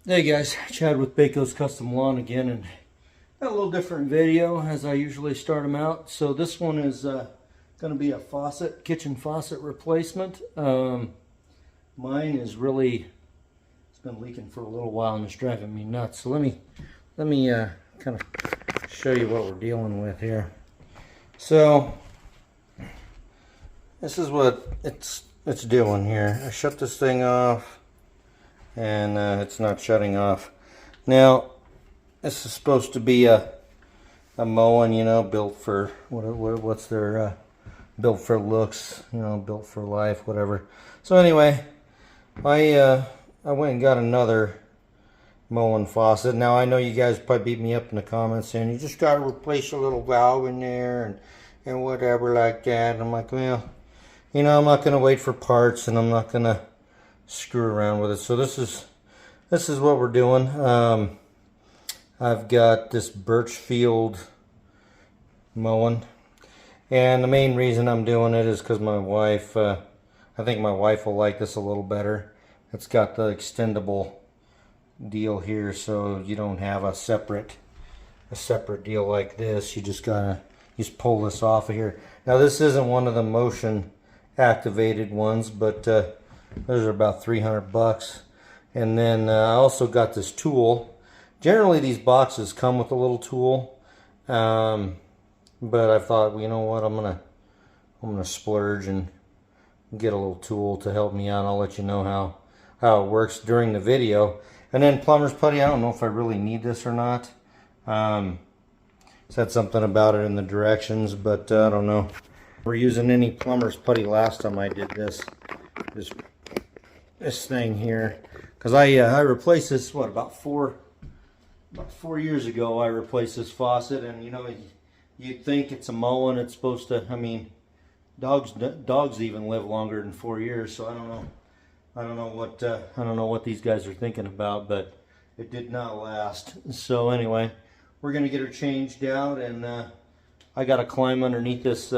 Hey guys, Chad with BAKO'S Custom Lawn again, and got a little different video as I usually start them out. So this one is going to be a faucet, kitchen faucet replacement. Mine is really, it's been leaking for a little while and it's driving me nuts. So let me kind of show you what we're dealing with here. So this is what it's doing here. I shut this thing off, and it's not shutting off. Now, this is supposed to be a Moen, you know, built for what's their built for looks, you know, built for life, whatever. So anyway, I went and got another Moen faucet. Now I know you guys probably beat me up in the comments saying you just got to replace a little valve in there and whatever like that. And I'm like, well, you know, I'm not going to wait for parts, and I'm not going to screw around with it. So this is what we're doing. I've got this Birchfield Moen, and the main reason I'm doing it is because my wife, I think my wife will like this a little better. It's got the extendable deal here, so you don't have a separate deal like this. You just pull this off of here. Now this isn't one of the motion activated ones, but those are about 300 bucks. And then I also got this tool. Generally these boxes come with a little tool, but I thought, well, you know what, I'm gonna splurge and get a little tool to help me out. I'll let you know how it works during the video. And then plumber's putty, I don't know if I really need this or not. Said something about it in the directions, but I don't know. We're using any plumber's putty. Last time I did this thing here, because I replaced this, what, about four years ago. I replaced this faucet, and you know, you'd think it's a Moen, it's supposed to, I mean, dogs even live longer than 4 years, so I don't know what these guys are thinking about, but it did not last. So anyway, we're gonna get her changed out, and I gotta climb underneath this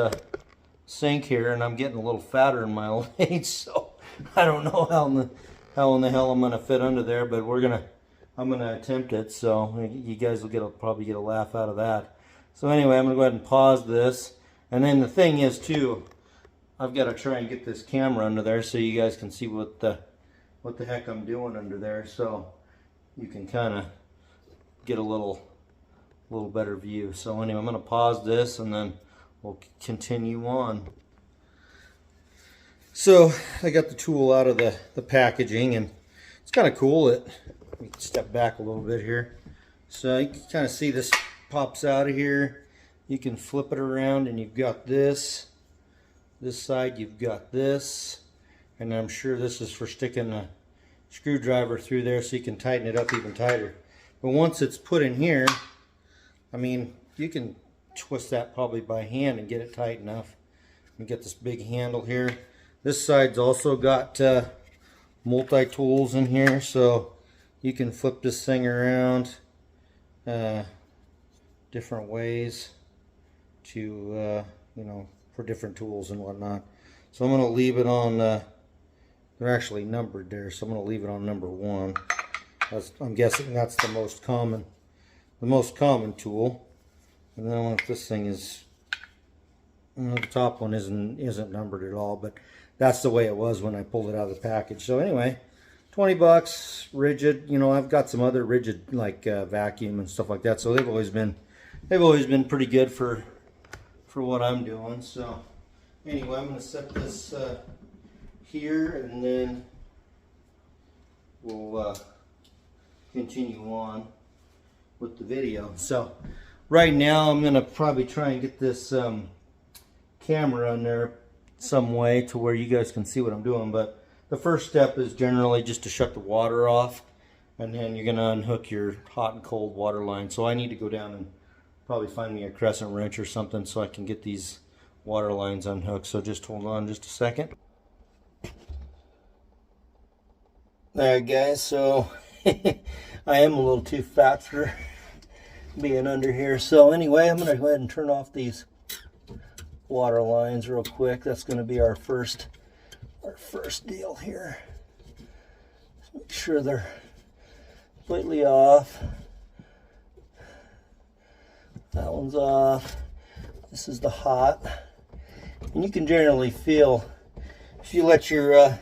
sink here, and I'm getting a little fatter in my old age, so I don't know how in the hell I'm gonna fit under there, but I'm gonna attempt it. So you guys will probably get a laugh out of that. So anyway, I'm gonna go ahead and pause this, and then the thing is too, I've got to try and get this camera under there so you guys can see what the heck I'm doing under there, so you can kind of get a little better view. So anyway, I'm gonna pause this and then we'll continue on. So I got the tool out of the packaging, and it's kind of cool. Let me step back a little bit here. So you can kind of see this pops out of here. You can flip it around, and you've got this side, you've got this, and I'm sure this is for sticking a screwdriver through there so you can tighten it up even tighter. But once it's put in here, I mean, you can twist that probably by hand and get it tight enough. You get this big handle here. This side's also got multi-tools in here, so you can flip this thing around different ways to, you know, for different tools and whatnot. So I'm going to leave it on, they're actually numbered there, so I'm going to leave it on number 1. I'm guessing that's the most common tool. And then once this thing is, you know, the top one isn't numbered at all, but that's the way it was when I pulled it out of the package. So anyway, 20 bucks, rigid. You know, I've got some other rigid like vacuum and stuff like that, so they've always been pretty good for what I'm doing. So anyway, I'm going to set this here, and then we'll continue on with the video. So right now I'm going to probably try and get this camera in there some way to where you guys can see what I'm doing, but the first step is generally just to shut the water off, and then you're going to unhook your hot and cold water line. So I need to go down and probably find me a crescent wrench or something so I can get these water lines unhooked. So just hold on just a second. Alright guys, so I am a little too fat for being under here. So anyway, I'm going to go ahead and turn off these water lines real quick. That's going to be our first deal here. Make sure they're completely off. That one's off. This is the hot. And you can generally feel, if you let your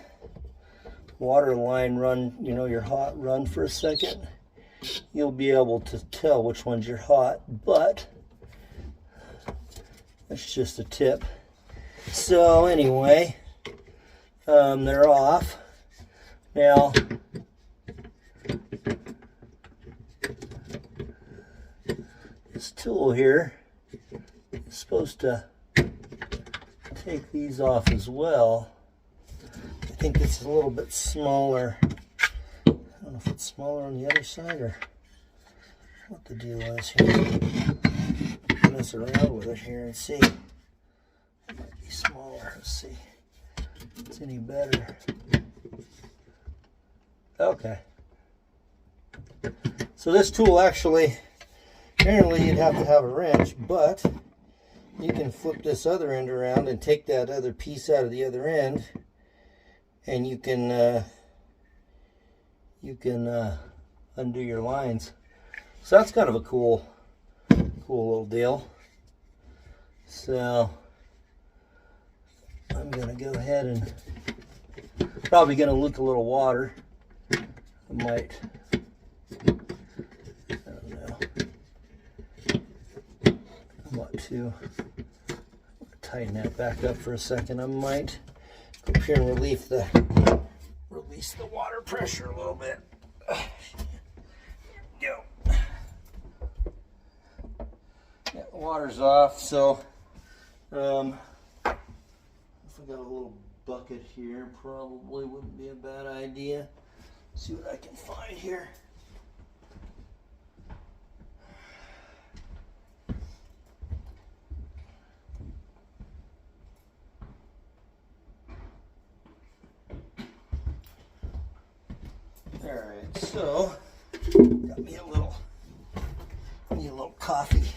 water line run, you know, your hot run for a second, you'll be able to tell which ones you're hot, but that's just a tip. So anyway, they're off. Now, this tool here is supposed to take these off as well. I think it's a little bit smaller. I don't know if it's smaller on the other side or what the deal is here. Mess around with it here and see. It might be smaller. Let's see if it's any better. Okay. So this tool actually, apparently you'd have to have a wrench, but you can flip this other end around and take that other piece out of the other end, and you can undo your lines. So that's kind of a cool little deal. So I'm gonna go ahead and probably gonna leak a little water. I might, I don't know. I want to tighten that back up for a second. I might go up here and release the water pressure a little bit. Here we go. Yeah, the water's off, so if I got a little bucket here, probably wouldn't be a bad idea. See what I can find here. Alright, so got me a little coffee.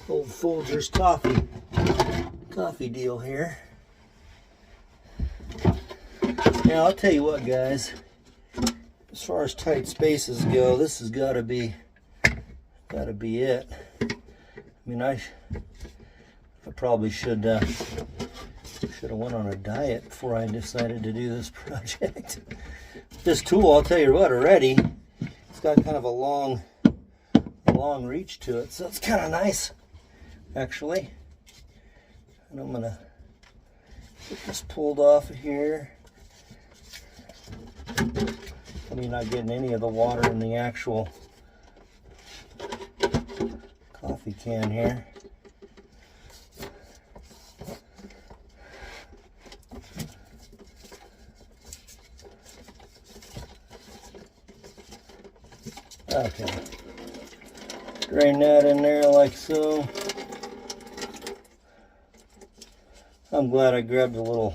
Old Folgers coffee deal here. Now I'll tell you what, guys, as far as tight spaces go, this has got to be it. I mean, I probably should have went on a diet before I decided to do this project. This tool, I'll tell you what, already it's got kind of a long reach to it, so it's kind of nice actually. And I'm gonna get this pulled off of here. I mean, not getting any of the water in the actual coffee can here. Okay, drain that in there like so. I'm glad I grabbed a little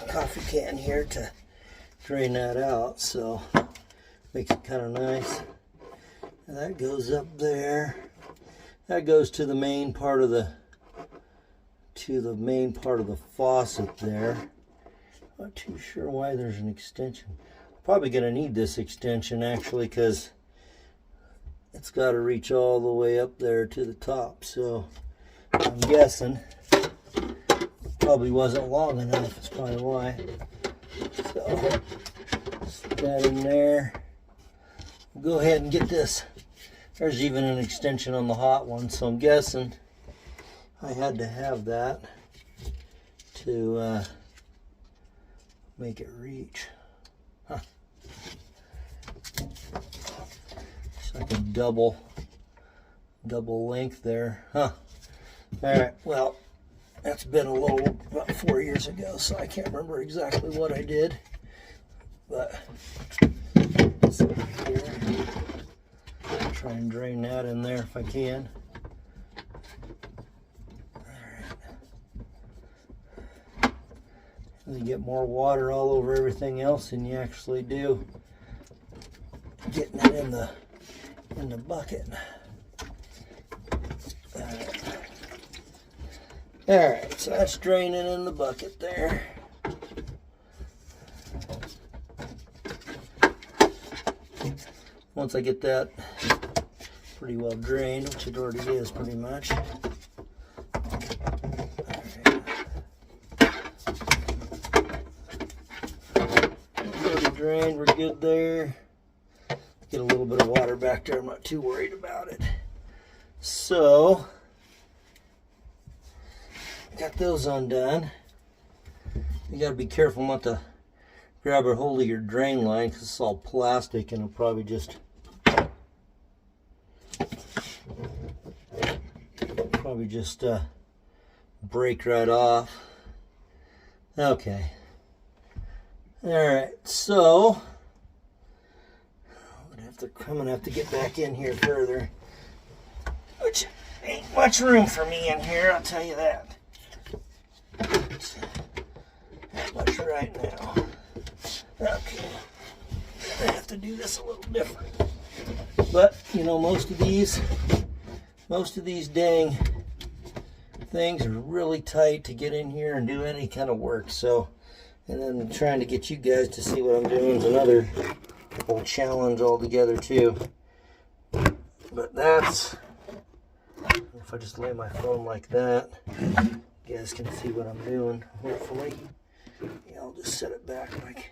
coffee can here to drain that out, so makes it kind of nice. And that goes up there. That goes to the main part of the faucet there. Not too sure why there's an extension. Probably gonna need this extension actually, because it's got to reach all the way up there to the top. So I'm guessing probably wasn't long enough. That's probably why. So stick that in there. We'll go ahead and get this. There's even an extension on the hot one, so I'm guessing I had to have that to make it reach. Huh. It's like a double length there. Huh. Alright, well, that's been about 4 years ago, so I can't remember exactly what I did. But let's see here. Try and drain that in there if I can. You get more water all over everything else than you actually do getting it in the bucket. Alright, so that's draining in the bucket there. once I get that pretty well drained, which it already is pretty much. Already drained, we're good there. Get a little bit of water back there, I'm not too worried about it. So, got those undone. You gotta be careful not to grab a hold of your drain line because it's all plastic and it'll probably just break right off. Okay. Alright, so I'm gonna have to get back in here further. Which ain't much room for me in here, I'll tell you that. Not much right now. Okay. I have to do this a little different. But, you know, most of these dang things are really tight to get in here and do any kind of work. So, and then trying to get you guys to see what I'm doing is another whole challenge altogether too. But that's, if I just lay my phone like that, you guys can see what I'm doing, hopefully. Yeah, I'll just set it back like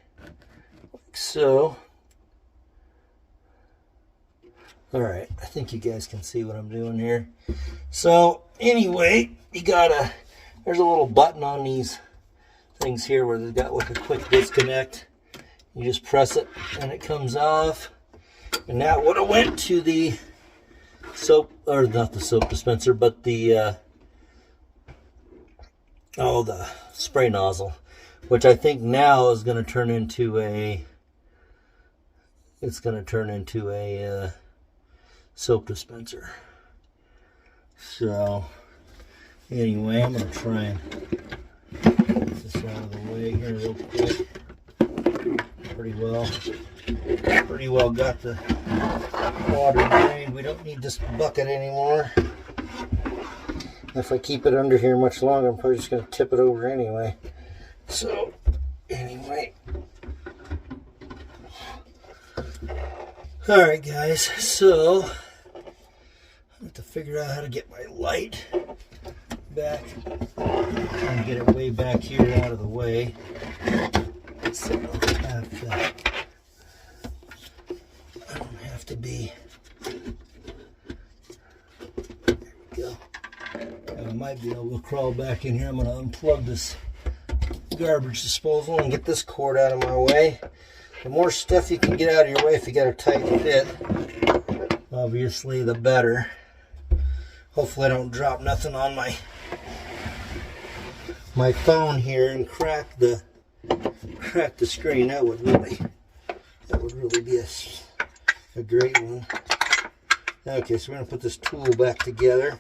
so. Alright, I think you guys can see what I'm doing here. So, anyway, there's a little button on these things here where they've got like a quick disconnect. You just press it and it comes off. And that would have went to the soap, or not the soap dispenser, but the the spray nozzle, which I think now is going to turn into a soap dispenser. So anyway, I'm going to try and get this out of the way here real quick. Pretty well got the water drained. We don't need this bucket anymore. If I keep it under here much longer, I'm probably just going to tip it over anyway. So anyway, alright guys, so I have to figure out how to get my light back and get it way back here out of the way. So I don't have to be, there we go. I might be able to crawl back in here. I'm going to unplug this garbage disposal and get this cord out of my way. The more stuff you can get out of your way if you got a tight fit, obviously the better. Hopefully I don't drop nothing on my phone here and crack the screen. That would really be a great one. Okay, so we're gonna put this tool back together.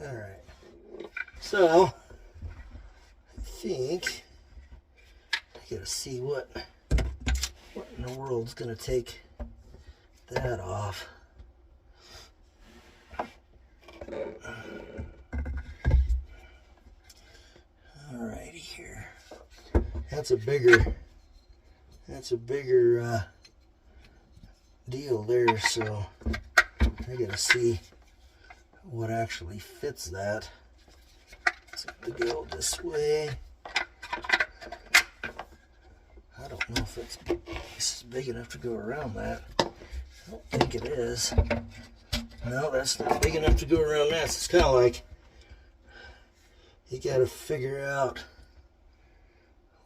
All right. So I think I gotta see what in the world's gonna take that off. Alrighty here. That's a bigger deal there, so I gotta see what actually fits that. It's going to go this way. I don't know if this is big enough to go around that. I don't think it is. No, that's not big enough to go around that. So it's kind of like you got to figure out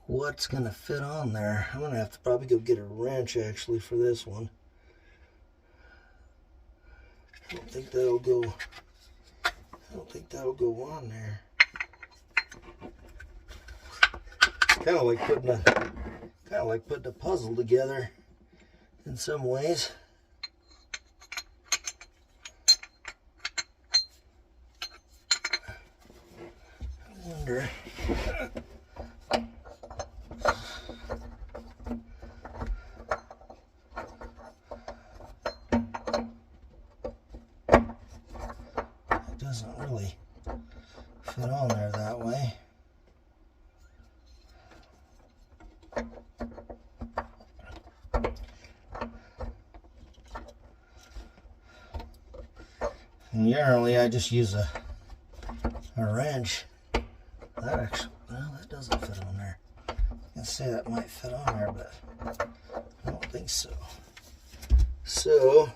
what's going to fit on there. I'm going to have to probably go get a wrench actually for this one. I don't think that'll go on there. Kind of like putting a puzzle together in some ways. I wonder. It doesn't really fit on there that way. And generally I just use a wrench. That actually, well, that doesn't fit on there. I can say that might fit on there, but I don't think so. So,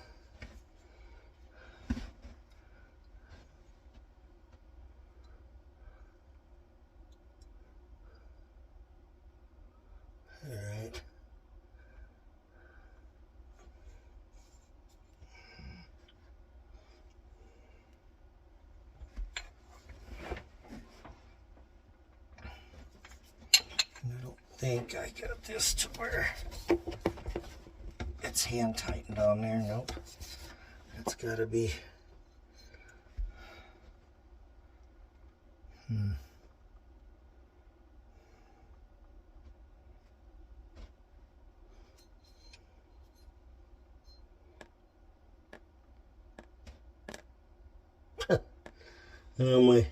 alright. I don't think I got this to where it's hand tightened on there. Nope. It's got to be. Well,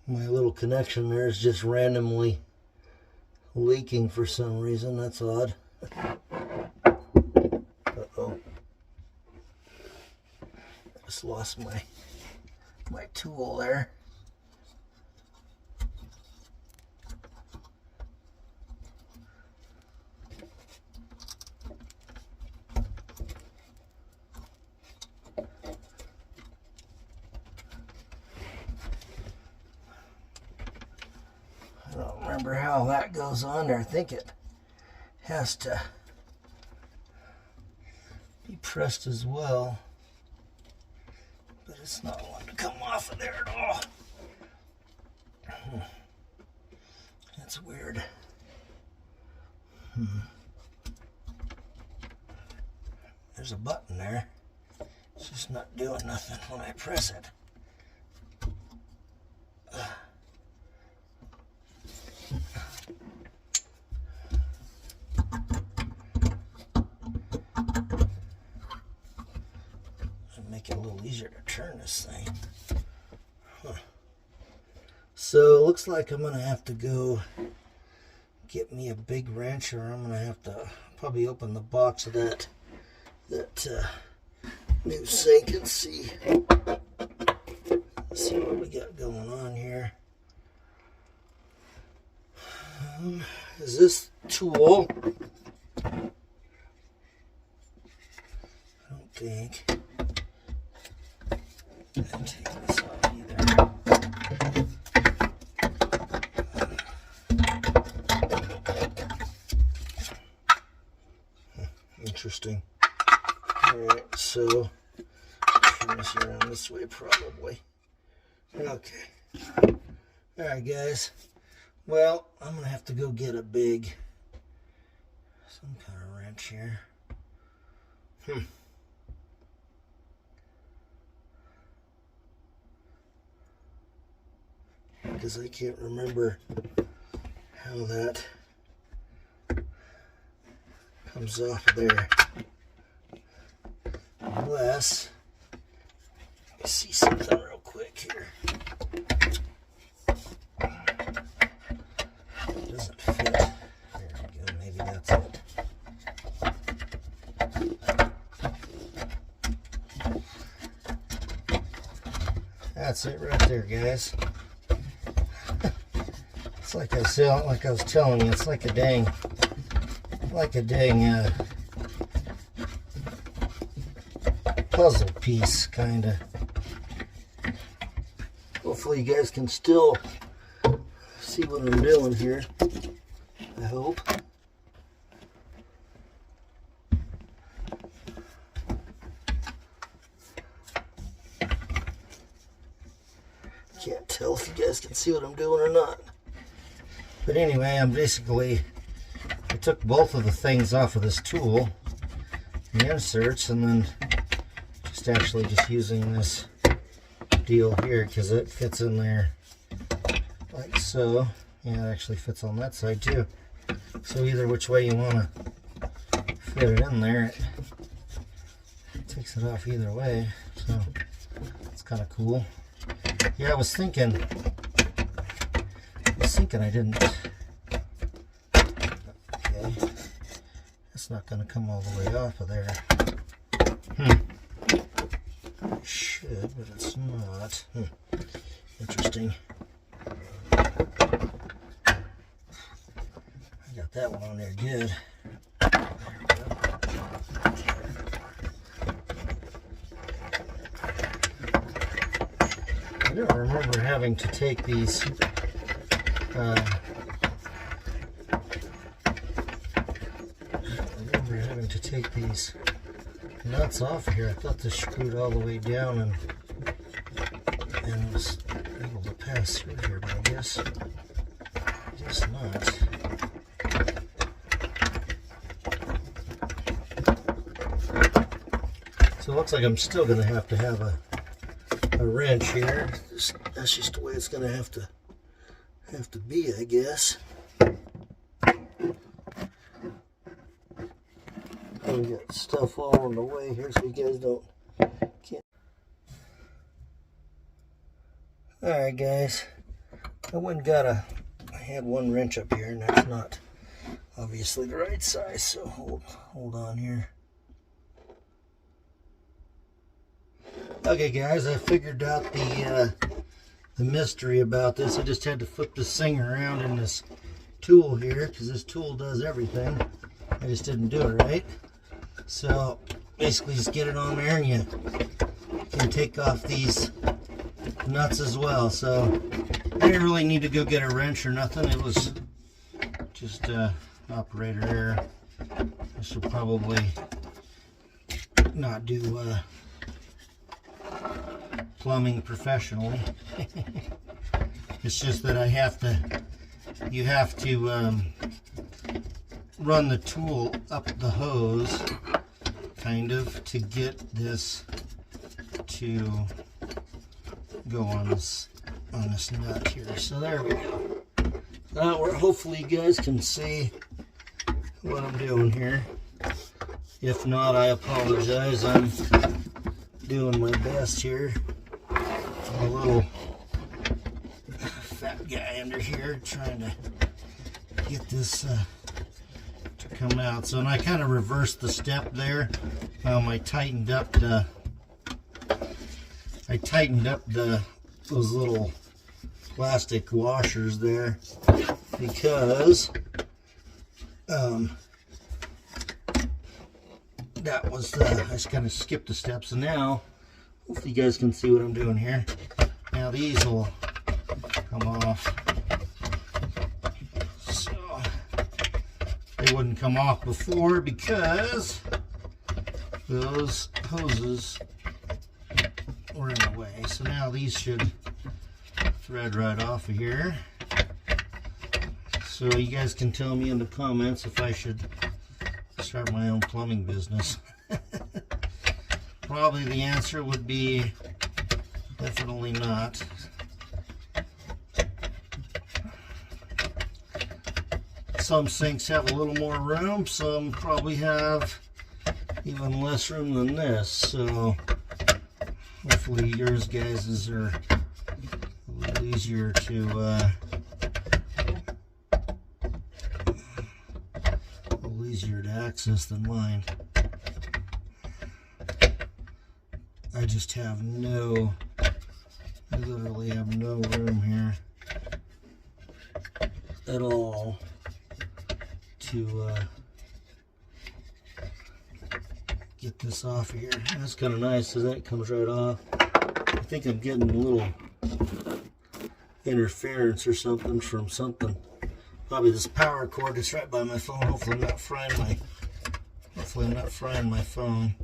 my little connection there is just randomly leaking for some reason. That's odd. Uh-oh. I just lost my tool there. I don't remember how that goes on there. I think it has to be pressed as well, but it's not wanting to come off of there at all. That's weird. There's a button there. It's just not doing nothing when I press it. Make it a little easier to turn this thing. So it looks like I'm gonna have to go get me a big wrench, or I'm gonna have to probably open the box of that new sink and see what we got going on here. Is this tool? I don't think. Take this off either. Interesting. Alright, so turn this around this way probably. Okay. Alright guys. Well, I'm gonna have to go get some kind of wrench here. Because I can't remember how that comes off of there. Unless, let me see something real quick here. It doesn't fit. There we go, maybe that's it. That's it right there, guys. It's like I was telling you, it's like a dang puzzle piece, kind of. Hopefully you guys can still see what I'm doing here. I hope. Can't tell if you guys can see what I'm doing or not. But anyway, I took both of the things off of this tool, the inserts, and then just using this deal here because it fits in there like so. Yeah, it actually fits on that side too. So either which way you want to fit it in there, it takes it off either way. So it's kind of cool. Yeah, I was thinking I didn't. Okay, it's not going to come all the way off of there. It should. Interesting. I got that one on there good. I don't remember having to take these nuts off here. I thought this screwed all the way down and was able to pass through here, but I guess not. So it looks like I'm still going to have a wrench here. That's just the way it's going to have to be, I guess. We got stuff all on the way here, so you guys can't. Alright guys, I went and got I had one wrench up here, and that's not obviously the right size, so hold on here. Okay guys, I figured out the mystery about this. I just had to flip this thing around in this tool here, because this tool does everything. I just didn't do it right. So basically just get it on there, and you can take off these nuts as well. So I didn't really need to go get a wrench or nothing. It was just operator error. I should probably not do plumbing professionally. It's just that you have to run the tool up the hose, kind of, to get this to go on this nut here. So there we go. Hopefully you guys can see what I'm doing here. If not, I apologize. I'm doing my best here. I'm a little fat guy under here trying to get this to come out. So, and I kind of reversed the step there. I tightened up those little plastic washers there, because that was I just kind of skipped a step. So now hopefully you guys can see what I'm doing here. Now these will come off. So they wouldn't come off before because those hoses were in the way. So now these should thread right off of here. So you guys can tell me in the comments if I should start my own plumbing business. Probably the answer would be definitely not. Some sinks have a little more room, some probably have even less room than this. So hopefully yours guys are a little easier to access than mine. I just have I literally have no room here at all to get this off of here. That's kind of nice, so that comes right off. I think I'm getting a little interference or something from something. Probably this power cord that's right by my phone. Hopefully I'm not frying my phone.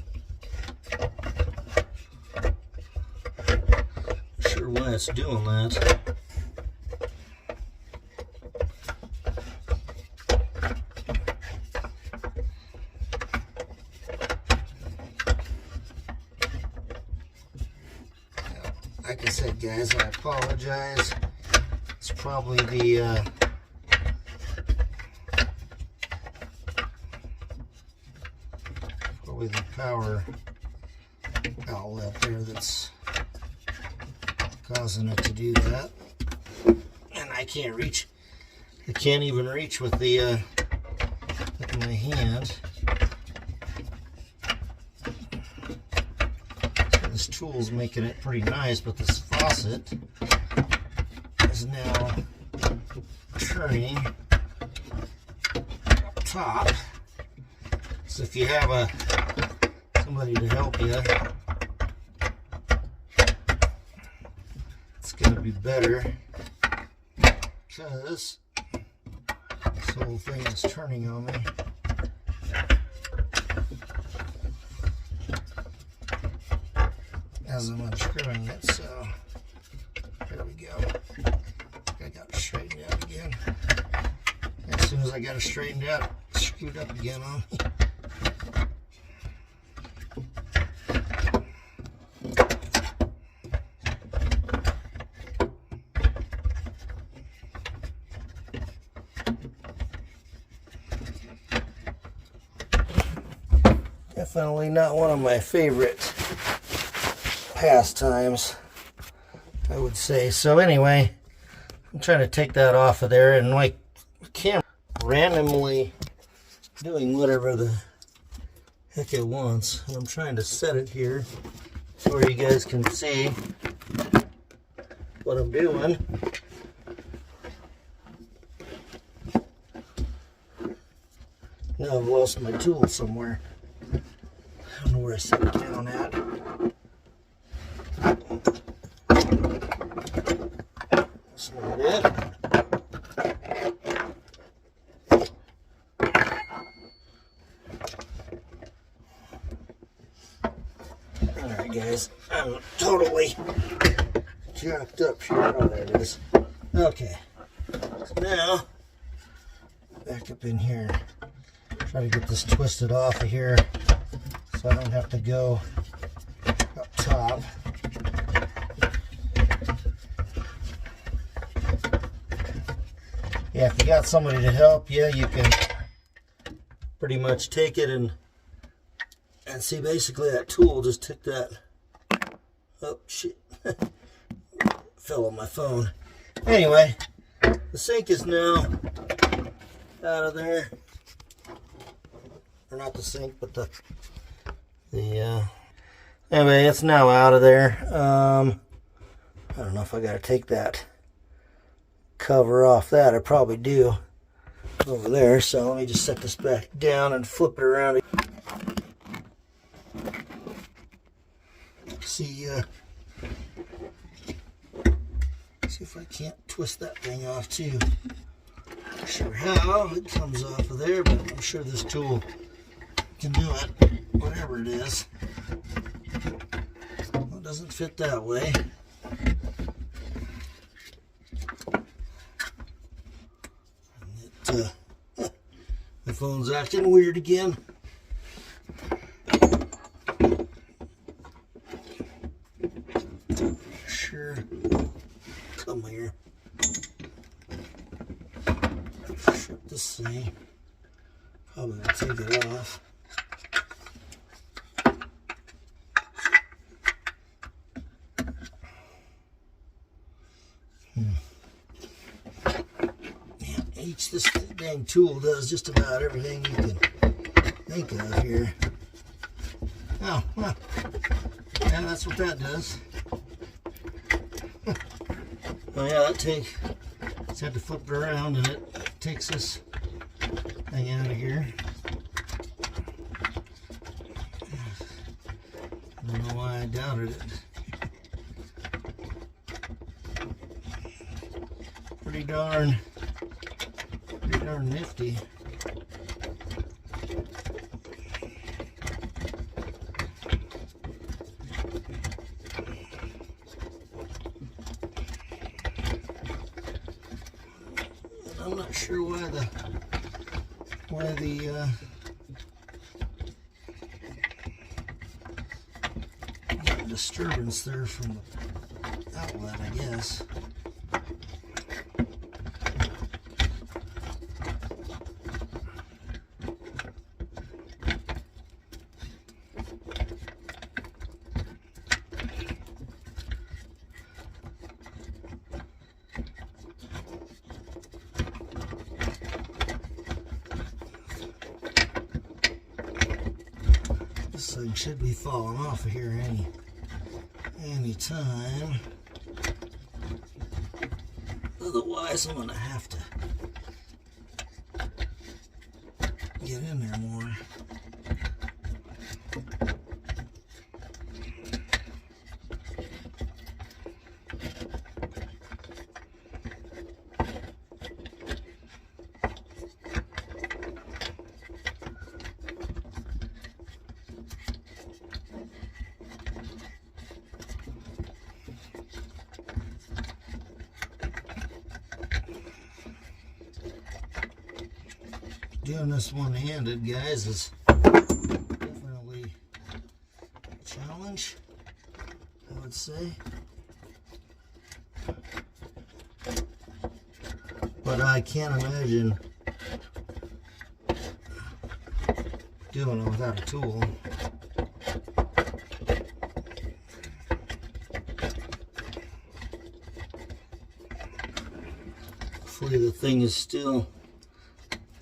Not sure why it's doing that. Like I said, guys, I apologize. It's probably the power outlet there that's causing it to do that. And I can't reach. I can't even reach with the with my hand. So this tool's making it pretty nice, but this faucet is now turning up top. So if you have somebody to help you, it's going to be better, because this whole thing is turning on me. As I'm unscrewing it, so there we go. I got it straightened out again. As soon as I got it straightened out, it screwed up again on me. Definitely not one of my favorite pastimes, I would say. So anyway, I'm trying to take that off of there, and my camera randomly doing whatever the heck it wants, and I'm trying to set it here so where you guys can see what I'm doing. Now I've lost my tool somewhere. I don't know where I set it down at. That's not it. Alright guys, I'm totally jacked up here. Oh, there it is. Okay. So now, back up in here. Try to get this twisted off of here so I don't have to go up top. Yeah, if you got somebody to help you, you can pretty much take it and see, basically that tool just took that. Oh shit. Fell on my phone. Anyway, the sink is now out of there. Or not the sink, but the anyway, it's now out of there. I don't know if I gotta take that cover off that. I probably do over there. So let me just set this back down and flip it around. See if I can't twist that thing off too. Not sure how it comes off of there, but I'm sure this tool can do it, whatever it is. Well, it doesn't fit that way. My phone's acting weird again. Sure. Come here. Shut this thing. Probably gonna take it off. This dang tool does just about everything you can think of here. Oh, well, yeah, that's what that does. Oh yeah, just had to flip it around and it takes this thing out of here. I don't know why I doubted it. Pretty darn nifty. I'm not sure why the disturbance there from the outlet, I guess. This thing should be falling off of here any anytime. Otherwise, I'm gonna have to get in there more. Doing this one-handed, guys, is definitely a challenge, I would say. But I can't imagine doing it without a tool. Hopefully the thing is still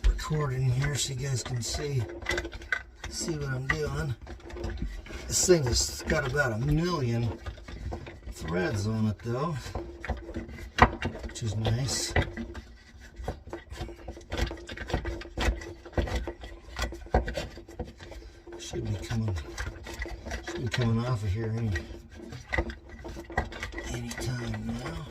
recording here so you guys can see what I'm doing. This thing has got about 1 million threads on it though, which is nice. Should be coming off of here any time now.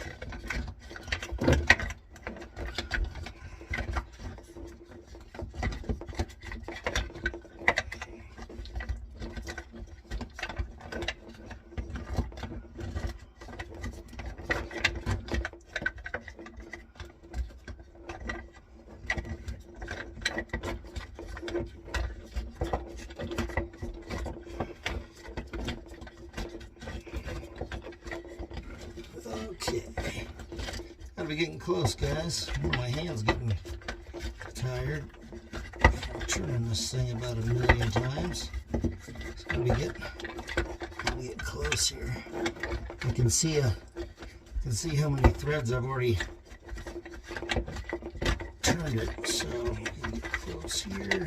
Okay, gotta be getting close, guys. My hand's getting tired. I'm turning this thing about 1 million times. It's gonna be getting close here. You can see how many threads I've already turned it. So we can get close here.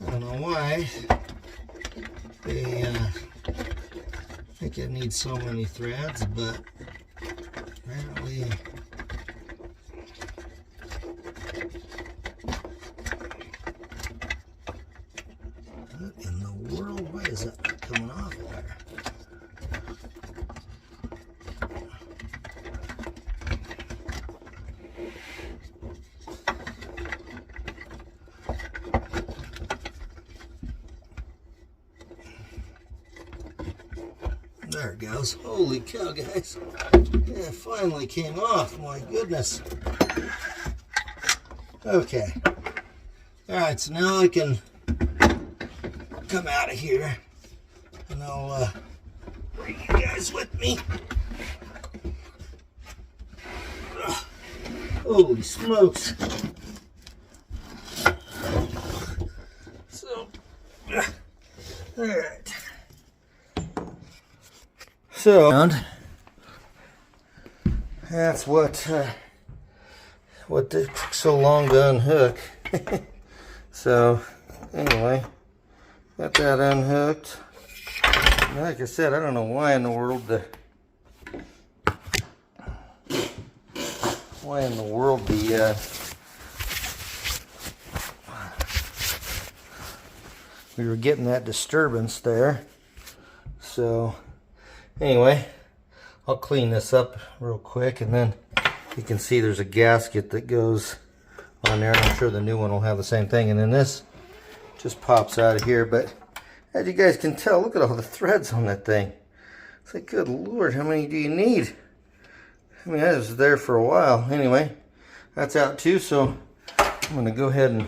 I don't know why they think it needs so many threads, but apparently what in the world? Why is that not coming off there? There it goes. Holy cow, guys. Yeah, it finally came off. My goodness. Okay. Alright, so now I can come out of here. And I'll bring you guys with me. Ugh. Holy smokes. So, alright. So that's what took so long to unhook. So anyway, got that unhooked. Like I said, I don't know why in the world we were getting that disturbance there. So anyway, I'll clean this up real quick, and then you can see there's a gasket that goes on there, and I'm sure the new one will have the same thing. And then this just pops out of here. But as you guys can tell, look at all the threads on that thing. It's like, good Lord, how many do you need? I mean, that was there for a while. Anyway, that's out too, so I'm going to go ahead and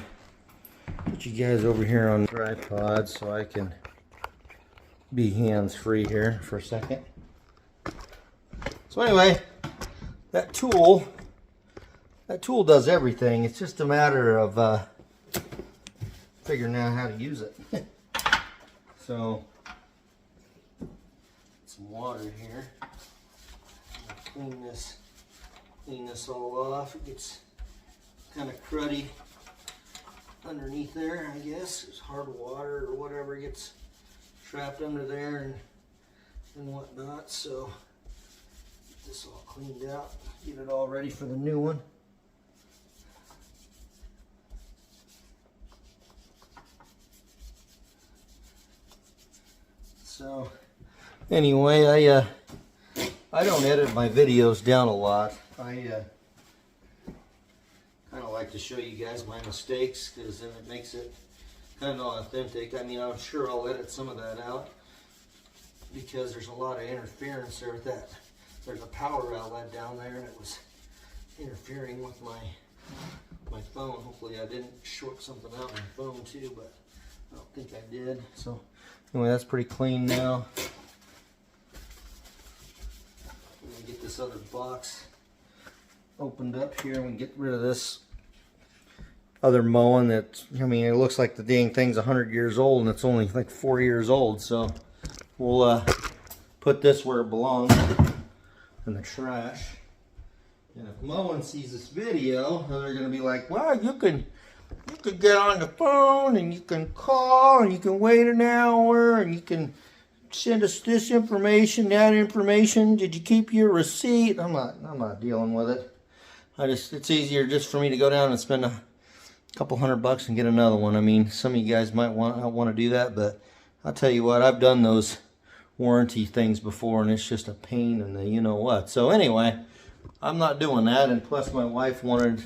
put you guys over here on the tripod so I can be hands-free here for a second. So anyway, that tool does everything. It's just a matter of figuring out how to use it. So, some water here. Clean this Clean this all off. It gets kind of cruddy underneath there, I guess. It's hard water or whatever gets trapped under there and whatnot. So get this all cleaned out, get it all ready for the new one. So anyway, I don't edit my videos down a lot. I kind of like to show you guys my mistakes, because then it makes it kind of authentic. I mean, I'm sure I'll edit some of that out because there's a lot of interference there with that. There's a power outlet down there and it was interfering with my phone. Hopefully I didn't short something out on my phone too, but I don't think I did. So anyway, that's pretty clean now. I'm gonna get this other box opened up here and we get rid of this other Moen that, I mean, it looks like the dang thing's 100 years old and it's only like 4 years old. So we'll put this where it belongs, in the trash. And if Moen sees this video, they're gonna be like, well, you can get on the phone and you can call and you can wait an hour and you can send us this information, that information. Did you keep your receipt? I'm not dealing with it. It's easier just for me to go down and spend a couple $100 and get another one. I mean, some of you guys might want to do that, but I'll tell you what, I've done those warranty things before and it's just a pain in the you know what. So anyway, I'm not doing that. And plus my wife I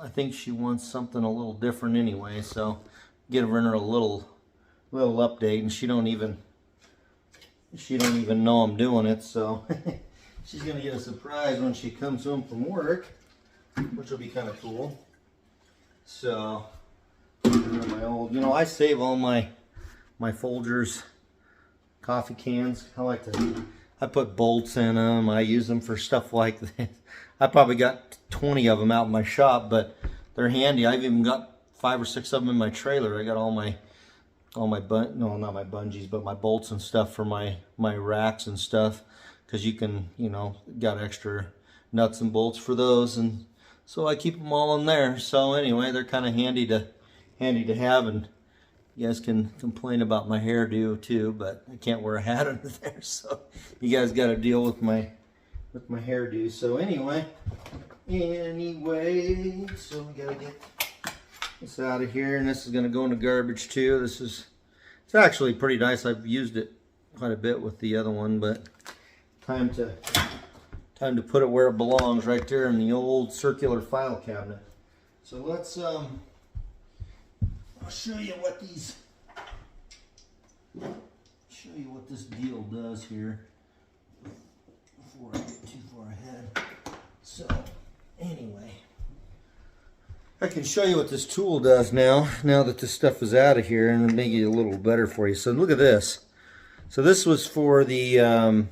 think she wants something a little different anyway, so give her a little update, and she don't even know I'm doing it. So she's gonna get a surprise when she comes home from work, which will be kind of cool. So my old, you know, I save all my Folgers coffee cans. I put bolts in them. I use them for stuff like this. I probably got 20 of them out in my shop, but they're handy. I've even got 5 or 6 of them in my trailer. I got all my no, not my bungees, but my bolts and stuff for my racks and stuff, because you can, you know, got extra nuts and bolts for those, and so I keep them all in there. So anyway, they're kind of handy to have, and you guys can complain about my hairdo too, but I can't wear a hat under there, so you guys got to deal with my hairdo. So anyway, so we gotta get this out of here, and this is gonna go in the garbage too. It's actually pretty nice. I've used it quite a bit with the other one, but time to put it where it belongs, right there in the old circular file cabinet. So let's I'll show you what this deal does here before I get too far ahead. So anyway, I can show you what this tool does now that this stuff is out of here, and make it a little better for you. So look at this. So this was for the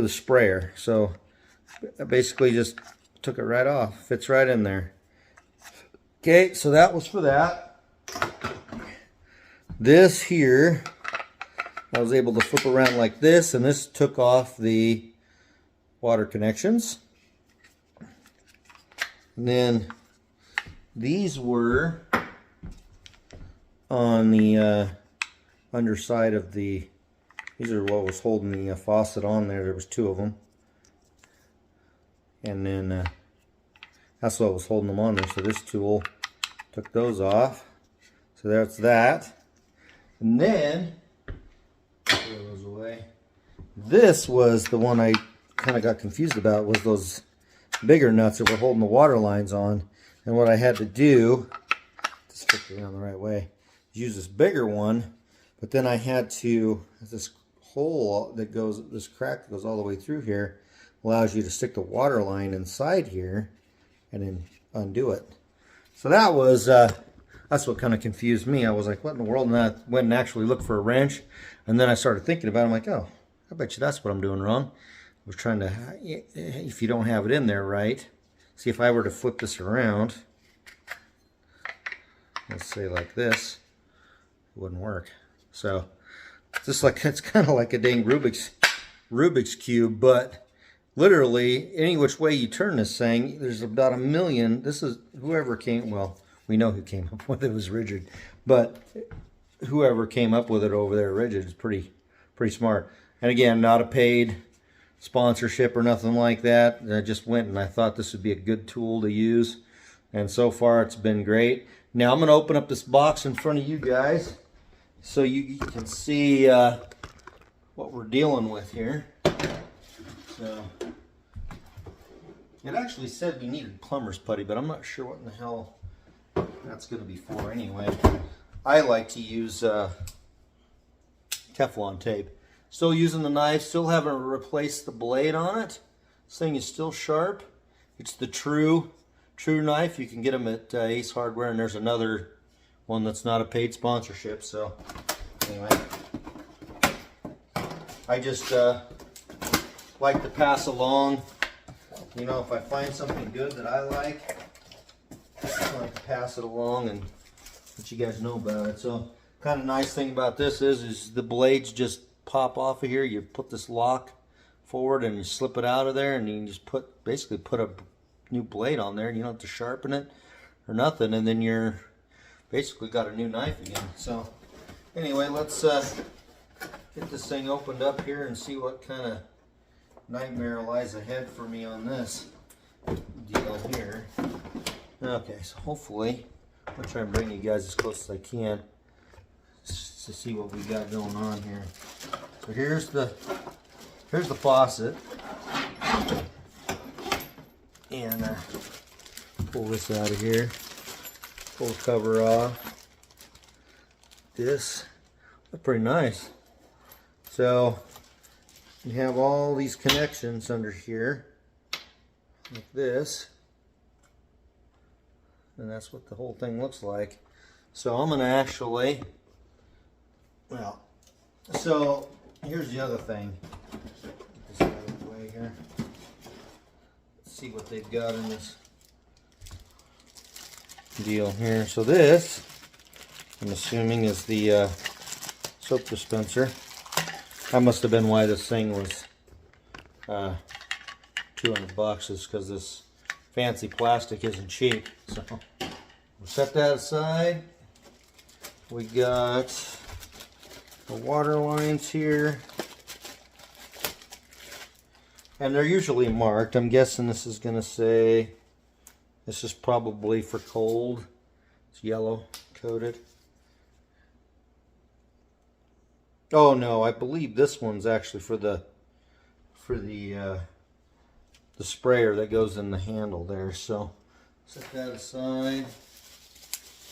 sprayer. So I basically just took it right off. Fits right in there. Okay, so that was for that. This here, I was able to flip around like this, and this took off the water connections. And then these were on the underside of these are what was holding the faucet on there. There was 2 of them. And then that's what was holding them on there. So this tool took those off. So that's that. And then, throw those away. This was the one I kind of got confused about, was those bigger nuts that were holding the water lines on. And what I had to do, just flip it around the right way, use this bigger one, but then I had to, this hole that goes, this crack that goes all the way through here, allows you to stick the water line inside here and then undo it. So that was, that's what kind of confused me. I was like, what in the world? And I went and actually looked for a wrench, and then I started thinking about it. I'm like, oh, I bet you that's what I'm doing wrong. I was trying to, if you don't have it in there right, see, if I were to flip this around, let's say like this, it wouldn't work. So just like, it's kind of like a dang Rubik's Cube, but literally any which way you turn this thing, there's about 1,000,000. This is whoever came, well, we know who came up with it, was Rigid, but whoever came up with it over there, Rigid, is pretty smart. And again, not a paid sponsorship or nothing like that. I just went and I thought this would be a good tool to use, and so far it's been great. Now I'm going to open up this box in front of you guys so you can see what we're dealing with here. So it actually said we needed plumber's putty, but I'm not sure what in the hell that's going to be for anyway. I like to use Teflon tape. Still using the knife, still haven't replaced the blade on it. This thing is still sharp. It's the true knife. You can get them at Ace Hardware, and there's another one that's not a paid sponsorship. So anyway, I just like to pass along, you know, if I find something good that I like to pass it along and let you guys know about it. So kind of nice thing about this is the blades just pop off of here. You put this lock forward and you slip it out of there, and you can just basically put a new blade on there, and you don't have to sharpen it or nothing, and then you're basically got a new knife again. So anyway, let's get this thing opened up here and see what kind of nightmare lies ahead for me on this deal here. Okay, so hopefully I'll try and bring you guys as close as I can to see what we got going on here. So here's the faucet, and pull this out of here, pull the cover off. This looks pretty nice. So you have all these connections under here like this, and that's what the whole thing looks like. So I'm gonna actually, well, so here's the other thing. Get this out of the way here. Let's see what they've got in this deal here. So this, I'm assuming, is the soap dispenser. That must have been why this thing was $200, is because this fancy plastic isn't cheap. So we'll set that aside. We got the water lines here, and they're usually marked. I'm guessing this is going to say, this is probably for cold. It's yellow coated. Oh no, I believe this one's actually for the sprayer that goes in the handle there. So set that aside.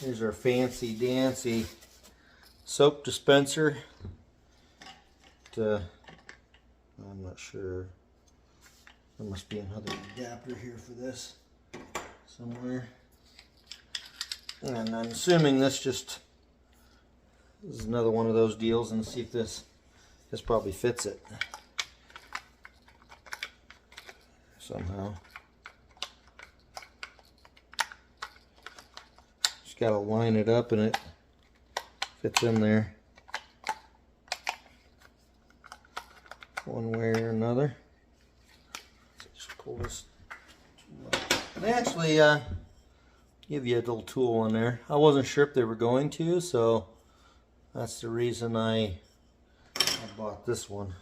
Here's our fancy dancy soap dispenser. I'm not sure. There must be another adapter here for this somewhere. And I'm assuming this is another one of those deals, and see if this probably fits it somehow. Just got to line it up and it fits in there one way or another. So just pull this. They actually give you a little tool in there. I wasn't sure if they were going to, so that's the reason I bought this one.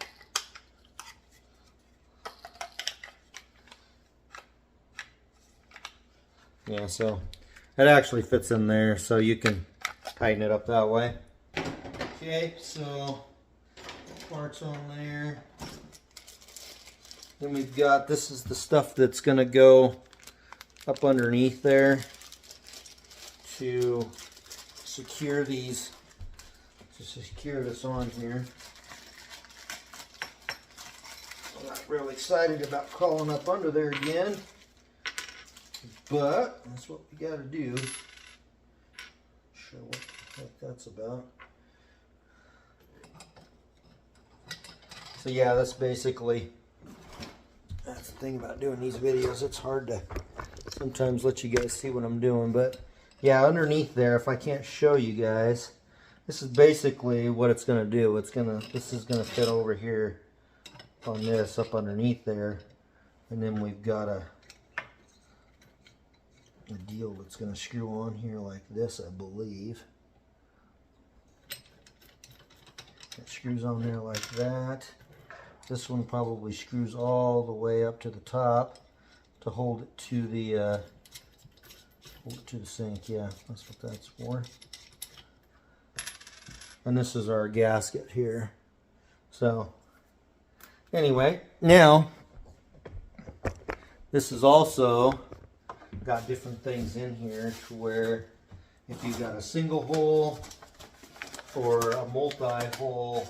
Yeah, so it actually fits in there, so you can tighten it up that way. Okay, so parts on there. Then we've got, this is the stuff that's going to go up underneath there to secure these, to secure this on here. I'm not really excited about crawling up under there again, but that's what we got to do. Show what the heck that's about. So yeah, that's basically, that's the thing about doing these videos. It's hard to sometimes let you guys see what I'm doing, but yeah, underneath there, if I can't show you guys, this is basically what it's going to do. This is going to fit over here on this, up underneath there, And then we've got a deal that's going to screw on here like this, I believe. It screws on there like that. This one probably screws all the way up to the top to hold it to the sink. Yeah, that's what that's for. And this is our gasket here. So anyway, now this is also got different things in here to where if you've got a single hole or a multi-hole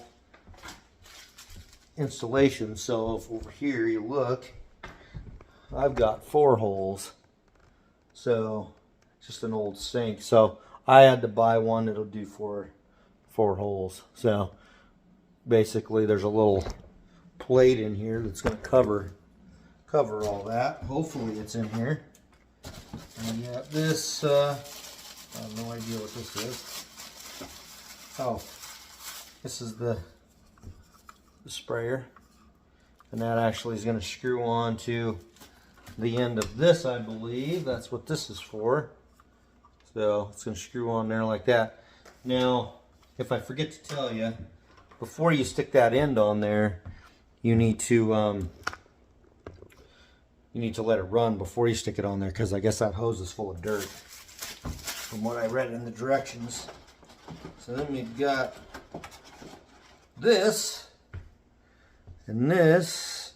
installation. So if over here you look, I've got 4 holes. So it's just an old sink. So I had to buy one that'll do 4 holes. So basically there's a little plate in here that's going to cover all that. Hopefully it's in here. And you got this, I have no idea what this is. Oh, this is the sprayer. And that actually is going to screw on to the end of this, I believe. That's what this is for. So it's going to screw on there like that. Now, if I forget to tell you, before you stick that end on there, you need to let it run before you stick it on there, because I guess that hose is full of dirt from what I read in the directions. So then we've got this and this.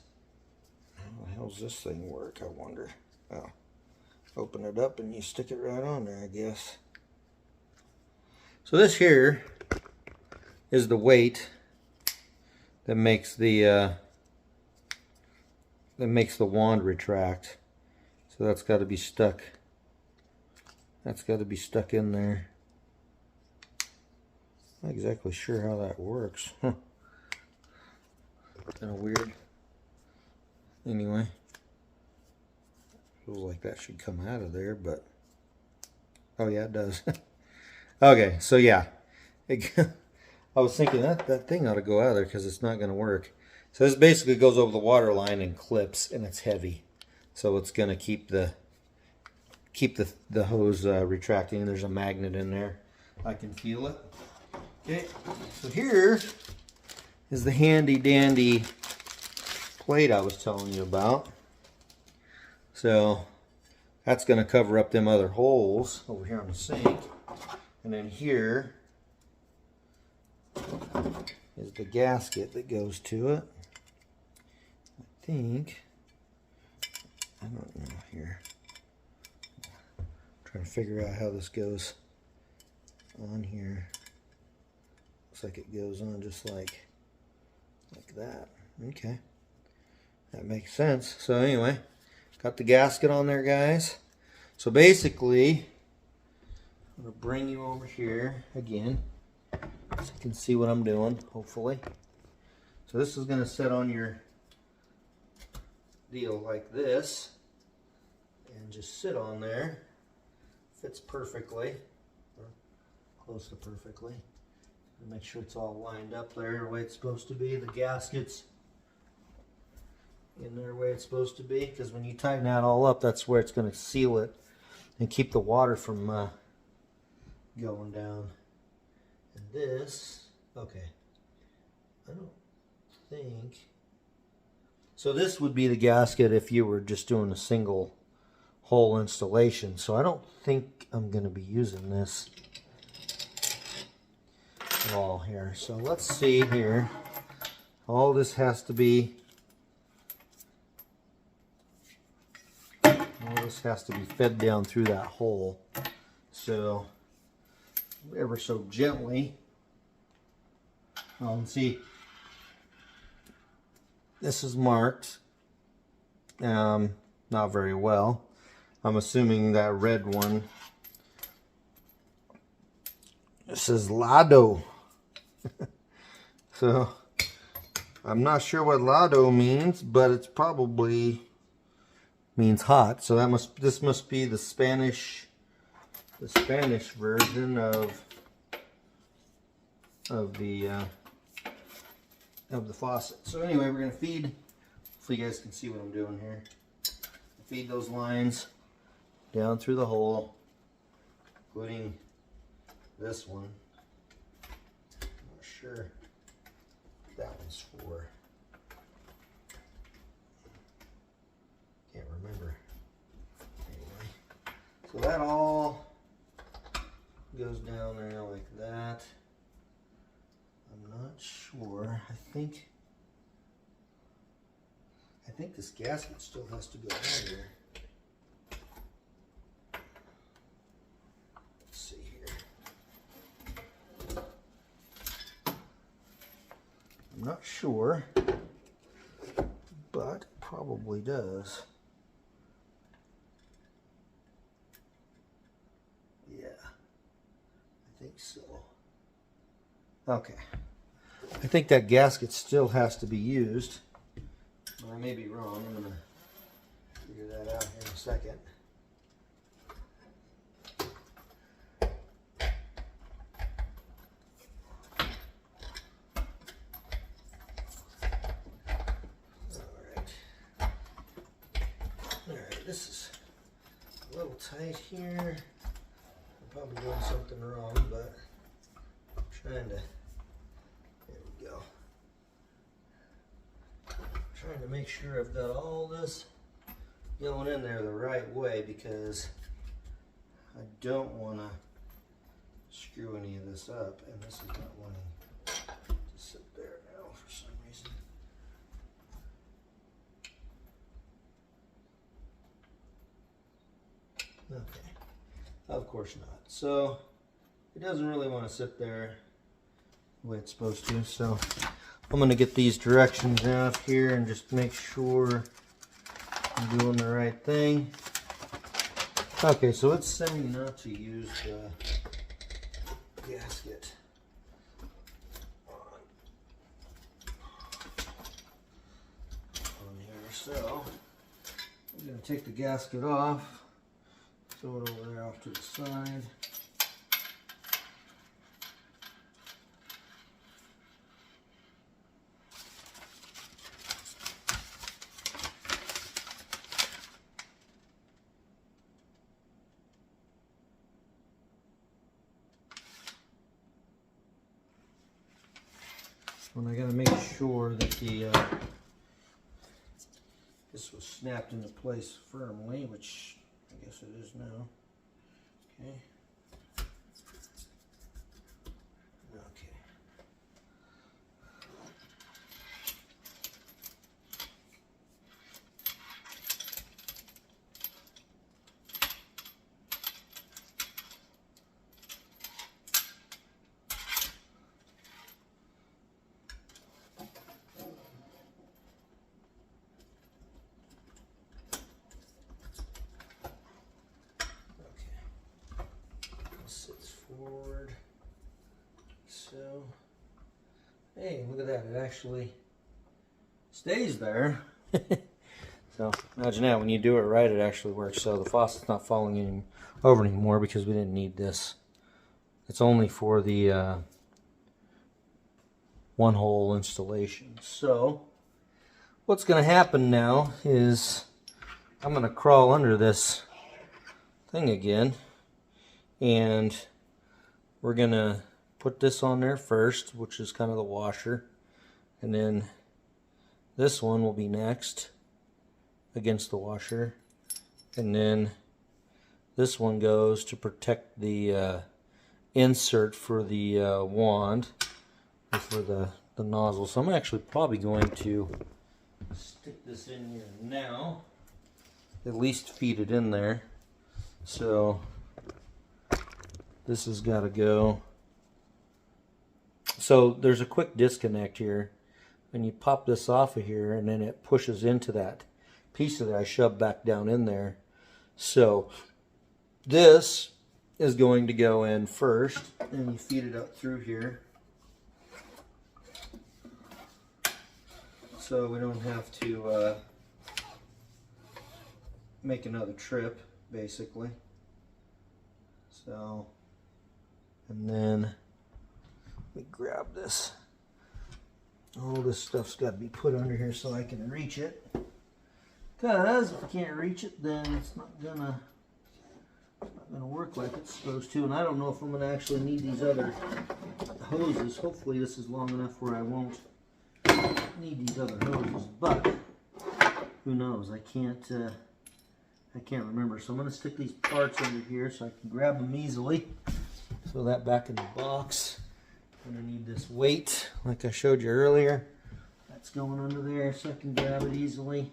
How the hell's this thing work, I wonder? Oh, open it up and you stick it right on there, I guess. So this here is the weight that makes the wand retract. So that's got to be stuck. That's got to be stuck in there. Not exactly sure how that works. Huh. Kind of weird. Anyway, feels like that should come out of there, but oh yeah, it does. Okay, so yeah, I was thinking that thing ought to go out of there because it's not going to work. So this basically goes over the water line and clips, and it's heavy, so it's going to keep the hose retracting. There's a magnet in there. I can feel it. Okay, so here is the handy dandy plate I was telling you about. So that's going to cover up them other holes over here on the sink. And then here is the gasket that goes to it. I think, I don't know here. I'm trying to figure out how this goes on here. Looks like it goes on just like that. Okay, that makes sense. So anyway, got the gasket on there, guys. So basically, I'm going to bring you over here again so you can see what I'm doing, hopefully. So this is going to sit on your deal like this and just sit on there. Fits perfectly, or close to perfectly. Make sure it's all lined up there the way it's supposed to be. The gasket's in there the way it's supposed to be, because when you tighten that all up, that's where it's going to seal it and keep the water from going down. And this, okay, I don't think, so this would be the gasket if you were just doing a single hole installation. So I don't think I'm going to be using this at all here. So let's see here. All this has to be fed down through that hole. So ever so gently. See, this is marked not very well. I'm assuming that red one, it says Lado. So I'm not sure what Lado means, but it's probably means hot. So this must be the Spanish version of the faucet. So anyway, we're going to feed hopefully you guys can see what I'm doing here. Feed those lines down through the hole, including this one. I'm not sure what that one's for. Can't remember. Anyway, so that all goes down there like that. I'm not sure. I think this gasket still has to go on here. Let's see here. I'm not sure, but it probably does. Yeah, I think so. Okay. I think that gasket still has to be used. I may be wrong. I'm going to figure that out here in a second. Alright, this is a little tight here. I'm probably doing something wrong, but I'm trying to, there we go. Trying to make sure I've got all this going in there the right way, because I don't want to screw any of this up, and this is not wanting to sit there now for some reason. Okay, of course not. So it doesn't really want to sit there the way it's supposed to, so I'm going to get these directions out here and just make sure I'm doing the right thing. Okay, so it's saying not to use the gasket on here. So I'm going to take the gasket off, throw it over there off to the side. And I got to make sure that the this was snapped into place firmly, which I guess it is now. Okay. Okay. Forward, so hey, look at that, it actually stays there. So imagine that, when you do it right, it actually works. So the faucet's not falling over anymore because we didn't need this. It's only for the one hole installation. So what's going to happen now is I'm going to crawl under this thing again, and we're going to put this on there first, which is kind of the washer, and then this one will be next against the washer, and then this one goes to protect the insert for the wand, or for the nozzle. So I'm actually probably going to stick this in here now, at least feed it in there. So this has got to go. So there's a quick disconnect here, and you pop this off of here, and then it pushes into that piece that I shoved back down in there. So this is going to go in first, and you feed it up through here, so we don't have to make another trip, basically. So, and then we grab this all this stuff's got to be put under here so I can reach it. Because if I can't reach it, then it's not gonna work like it's supposed to. And I don't know if I'm gonna actually need these other hoses. Hopefully this is long enough where I won't need these other hoses, but who knows? I can't remember. So I'm gonna stick these parts under here so I can grab them easily. Throw that back in the box. I'm gonna need this weight, like I showed you earlier. That's going under there so I can grab it easily.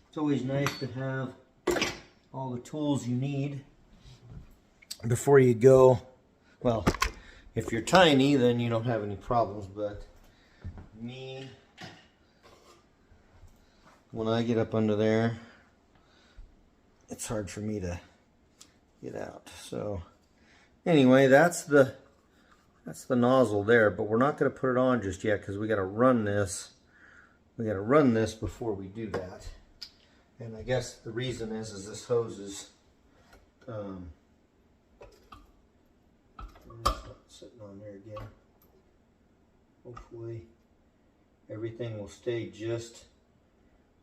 It's always nice to have all the tools you need before you go. Well, if you're tiny, then you don't have any problems, but me, when I get up under there, it's hard for me to get out. So anyway, that's the nozzle there, but we're not going to put it on just yet because we got to run this. We got to run this before we do that. And I guess the reason is this hose is sitting on there again. Hopefully everything will stay just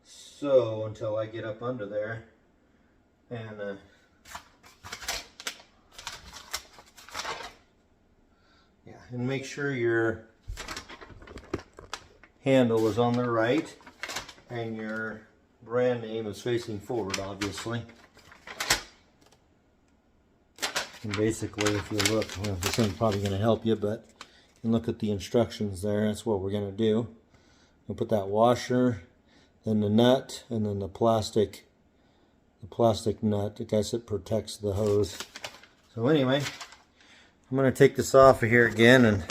so until I get up under there. And yeah, and make sure your handle is on the right and your brand name is facing forward, obviously. And basically, if you look, well, this thing's probably going to help you, but you can look at the instructions there. That's what we're going to do. We'll put that washer, then the nut, and then the plastic nut, I guess it protects the hose. So anyway, I'm going to take this off of here again and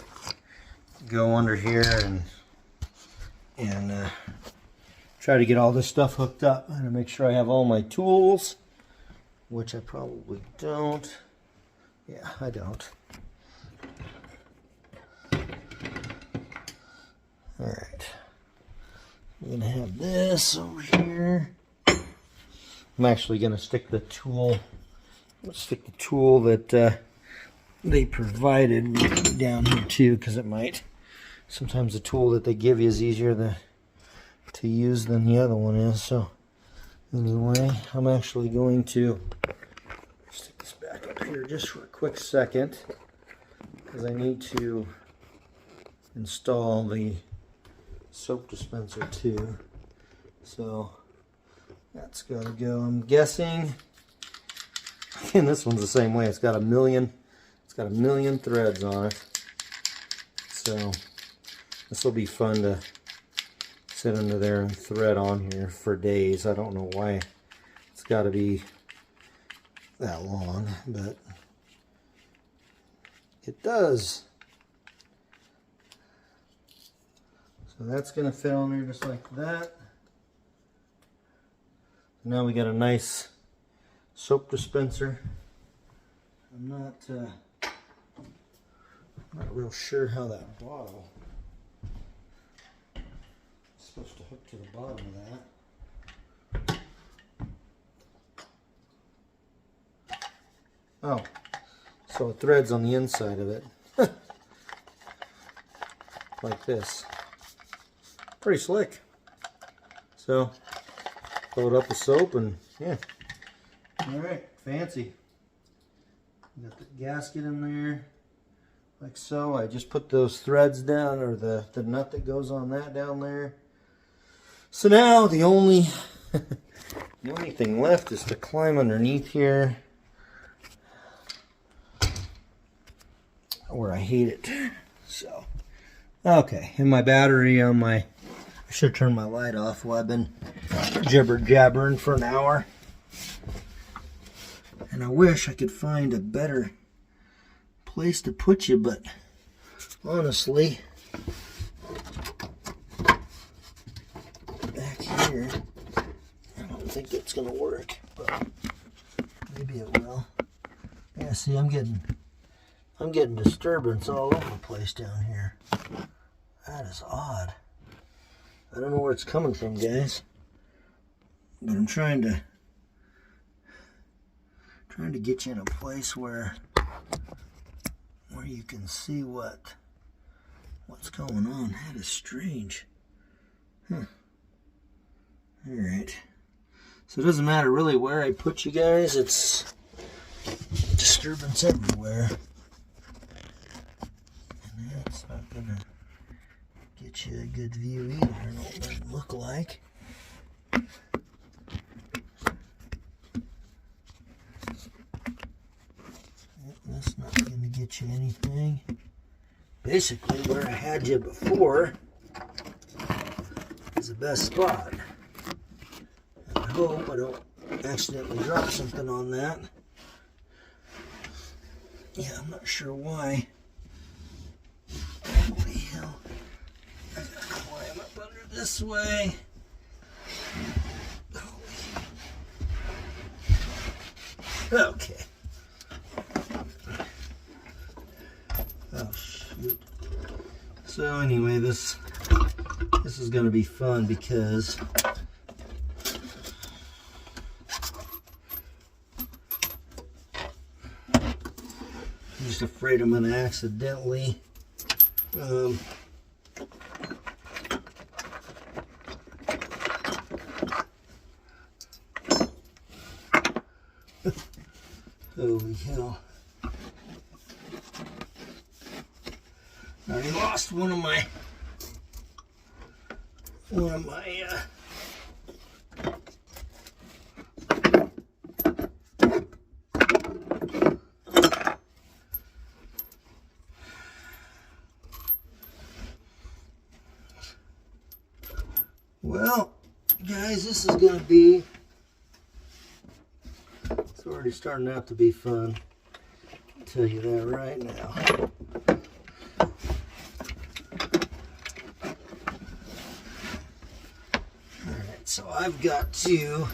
go under here and try to get all this stuff hooked up. I'm going to make sure I have all my tools, which I probably don't. Yeah, I don't. Alright. I'm going to have this over here. I'm actually going to stick the tool. That they provided down here too, because it might. Sometimes the tool that they give you is easier to use than the other one is. So anyway, I'm actually going to stick this back up here just for a quick second, because I need to install the soap dispenser too. So that's got to go. I'm guessing, and this one's the same way. It's got a million threads on it. So this will be fun to sit under there and thread on here for days. I don't know why it's got to be that long, but it does. So that's going to fit on there just like that. Now we got a nice soap dispenser. I'm not real sure how that bottle is supposed to hook to the bottom of that. Oh, so it threads on the inside of it. Like this. Pretty slick. So, fill it up with soap and yeah. Alright, fancy. Got the gasket in there. Like so. I just put those threads down, or the nut that goes on that down there. So now the only thing left is to climb underneath here, where I hate it. So, okay, and my battery on my, I should turn my light off while I've been jibber-jabbering for an hour. And I wish I could find a better place to put you, but honestly, back here, I don't think it's going to work, but maybe it will. Yeah, see, I'm getting disturbance all over the place down here. That is odd. I don't know where it's coming from, guys, but I'm trying to get you in a place where you can see what What's going on? That is strange. Huh. Alright. So it doesn't matter really where I put you guys, it's disturbance everywhere. And that's not gonna get you a good view either. I don't know what that look like. That's not gonna get you anything. Basically, where I had you before is the best spot. I hope I don't accidentally drop something on that. Yeah, I'm not sure why. Holy hell. I gotta climb up under this way. Okay. Oh shoot. So anyway, this is going to be fun because I'm just afraid I'm going to accidentally holy hell. I already lost one of my well, guys, this is going to be, it's already starting out to be fun. I'll tell you that right now. So I've got to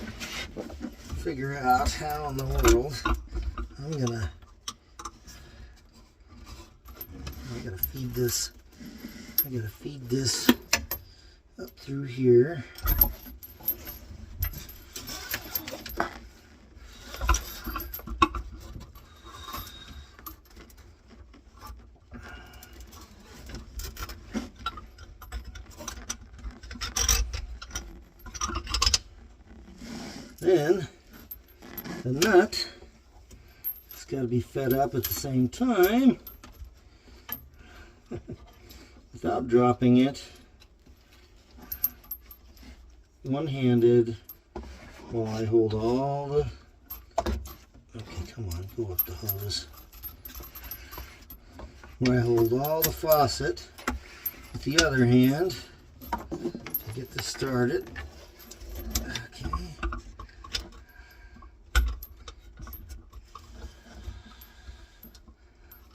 figure out how in the world I gotta feed this. I gotta feed this up through here. Then the nut has got to be fed up at the same time without dropping it one-handed while I hold all the, okay, come on, go up the hose, where I hold all the faucet with the other hand to get this started.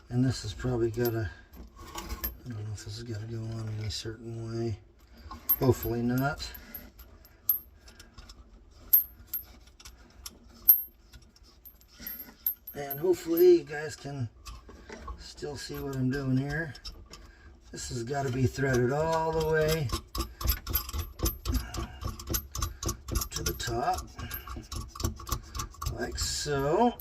And this has probably got to, I don't know if this has got to go on any certain way. Hopefully not. And hopefully you guys can still see what I'm doing here. This has got to be threaded all the way to the top, like so.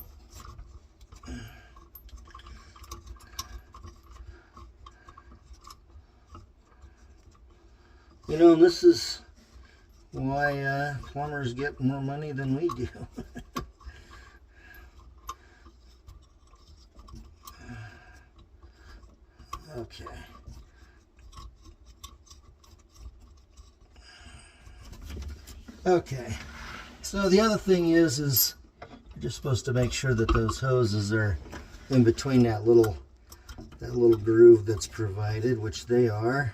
You know, this is why plumbers get more money than we do. Okay. Okay. So the other thing is you're just supposed to make sure that those hoses are in between that little groove that's provided, which they are.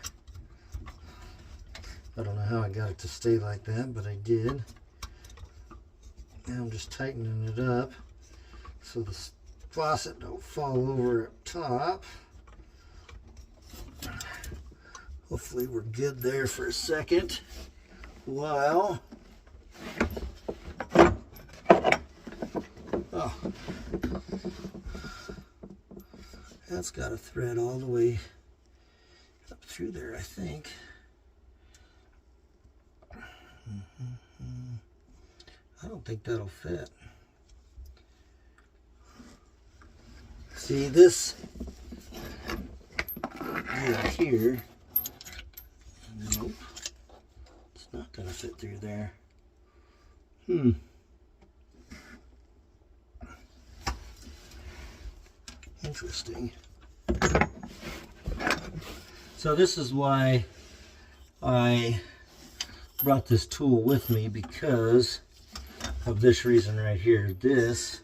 I don't know how I got it to stay like that, but I did. And I'm just tightening it up so the faucet don't fall over up top. Hopefully we're good there for a second while. Oh, that's got a thread all the way up through there, I think. I don't think that'll fit. See, this here. Nope. It's not going to fit through there. Interesting. So this is why I brought this tool with me, because of this reason right here. This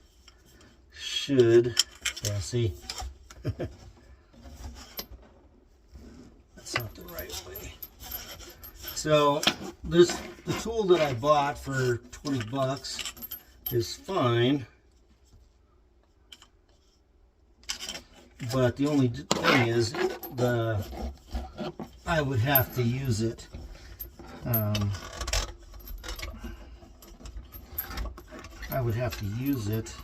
should, yeah, see, that's not the right way. So the tool that I bought for 20 bucks is fine, but the only thing is I would have to use it. I would have to use it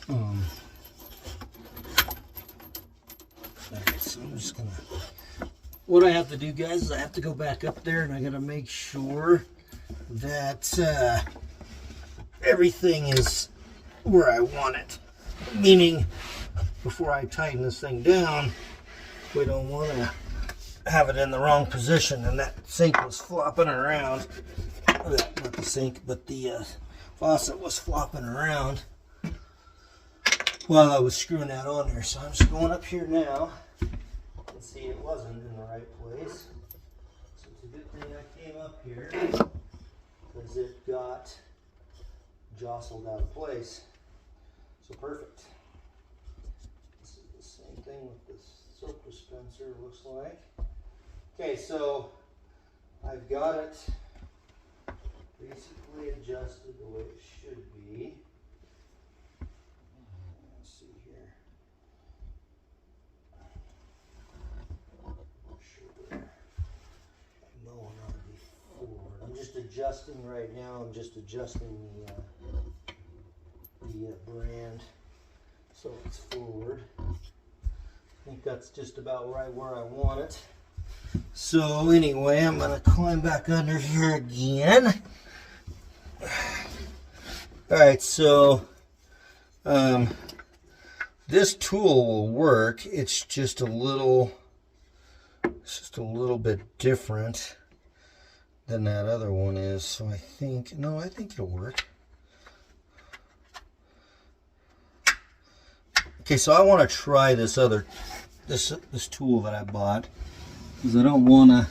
alright, so I'm just gonna, what I have to do, guys, is I have to go back up there and I gotta make sure that everything is where I want it. Meaning, before I tighten this thing down, we don't want to have it in the wrong position. And that sink was flopping around. Not the sink, but the faucet was flopping around while I was screwing that on there. So I'm just going up here now and see it wasn't in the right place. So it's a good thing I came up here, because it got jostled out of place. So perfect. This is the same thing with the soap dispenser, looks like. Okay, so I've got it basically adjusted the way it should be. Let's see here. Not sure where Moen ought to be forward. I'm just adjusting right now. I'm just adjusting the brand so it's forward. I think that's just about right where I want it. So anyway, I'm going to climb back under here again. Alright, so this tool will work. It's just a little bit different than that other one is. So I think it'll work. Okay, so I want to try this tool that I bought, because I don't want to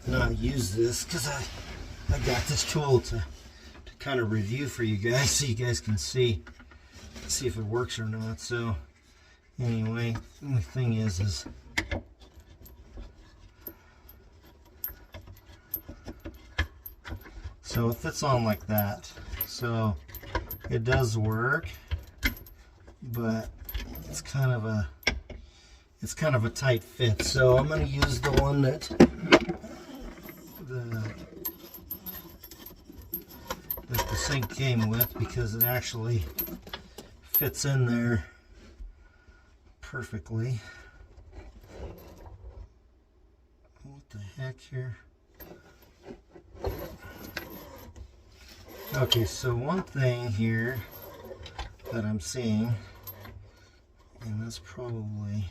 not use this, because I got this tool to kind of review for you guys, so you guys can see if it works or not. So anyway, the only thing is so it fits on like that. So it does work, but it's kind of a tight fit. So I'm going to use the one that the sink came with, because it actually fits in there perfectly. What the heck here? Okay, so one thing here that I'm seeing, and that's probably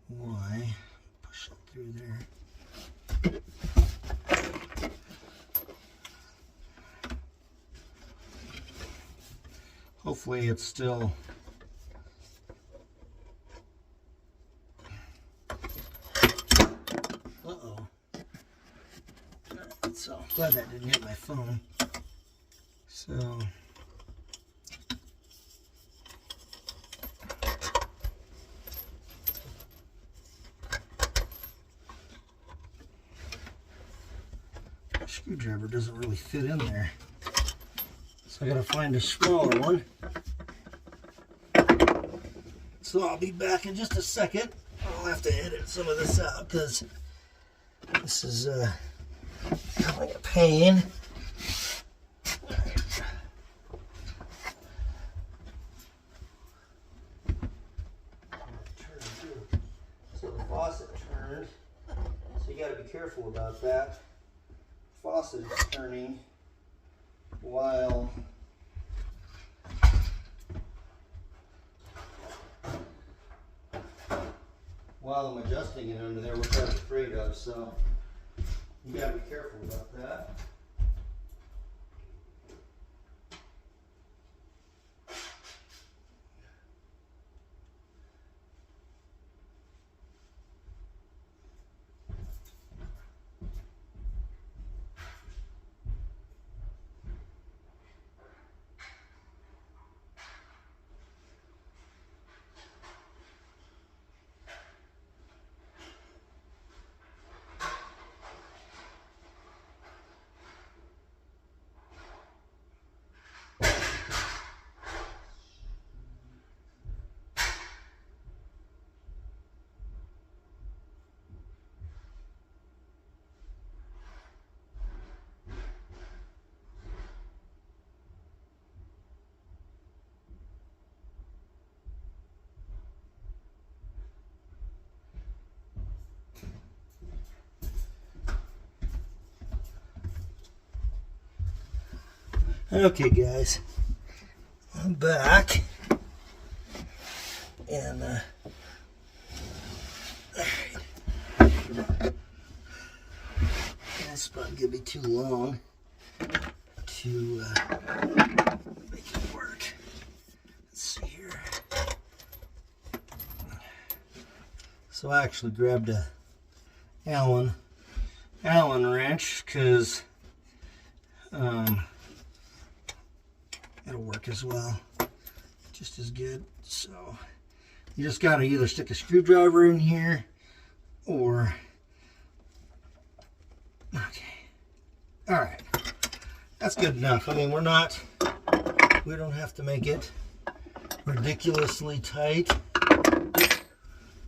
why, push it through there. Hopefully it's still so glad that didn't hit my phone. So the screwdriver doesn't really fit in there, so I gotta find a smaller one. So I'll be back in just a second. I'll have to edit some of this out, because this is becoming a pain. So the faucet turned, so you got to be careful about that. The faucet is turning while while I'm adjusting it under there, which I was afraid of, so you gotta be careful about that. Okay guys, I'm back, and this probably gonna be too long to make it work. Let's see here. So I actually grabbed a Allen wrench because it'll work as well, just as good. So you just got to either stick a screwdriver in here or, okay, all right, that's good enough. I mean, we don't have to make it ridiculously tight.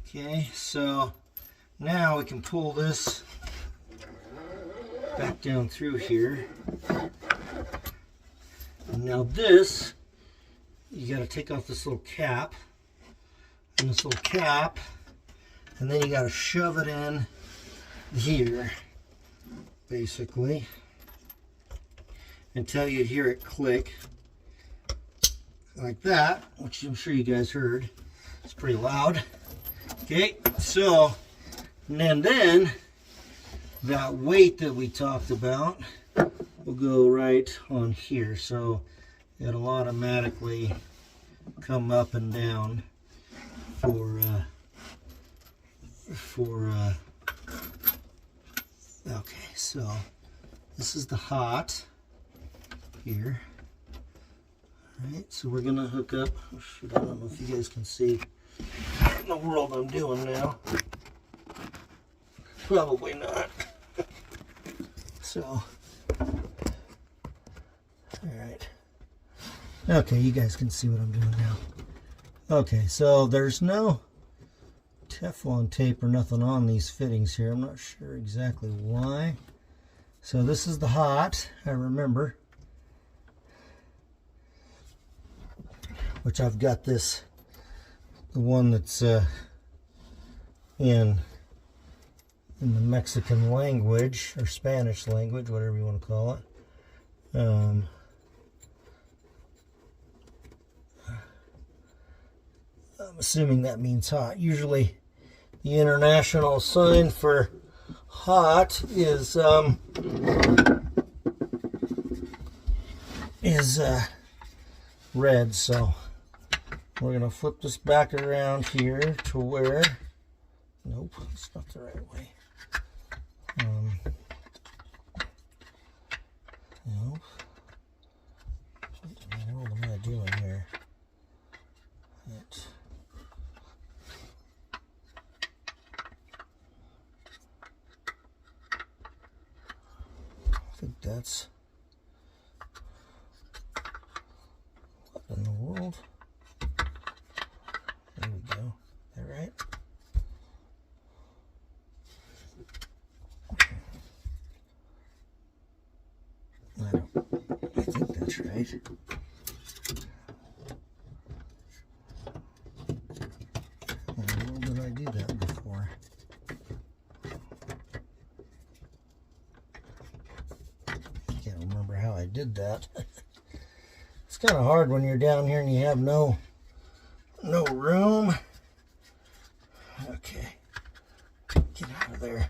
Okay, so now we can pull this back down through here. And now this, you got to take off this little cap, and this little cap, and then you got to shove it in here, basically, until you hear it click, like that, which I'm sure you guys heard. It's pretty loud. Okay, so, and then that weight that we talked about will go right on here, so it'll automatically come up and down for okay, so this is the hot here. Alright, so we're gonna hook up, oh shoot, I don't know if you guys can see what in the world I'm doing now. Probably not. So alright. Okay, you guys can see what I'm doing now. Okay, so there's no Teflon tape or nothing on these fittings here. I'm not sure exactly why. So this is the hot, I remember. Which I've got this, the one that's in the Mexican language, or Spanish language, whatever you want to call it. I'm assuming that means hot. Usually the international sign for hot is red. So we're going to flip this back around here to where, nope, it's not the right way. Nope. What in the world am I doing here? I think that's, what in the world? There we go. Is that right? I think that's right. When did I do that before? Can't remember how I did that. It's kind of hard when you're down here and you have no room. Okay. there.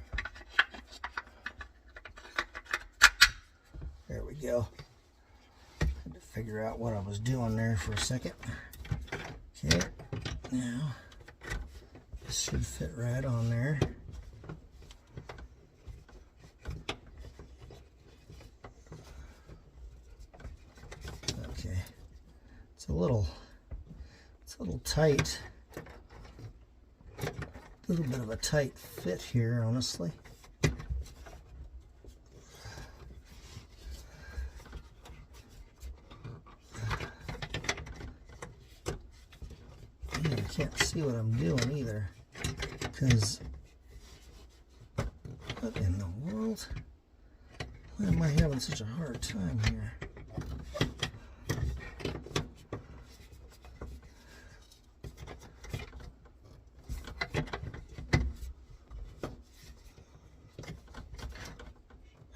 There we go. Had to figure out what I was doing there for a second. Okay, now this should fit right on there. Okay, it's a little tight. A little bit of a tight fit here, honestly. I can't see what I'm doing either, because what in the world? Why am I having such a hard time here?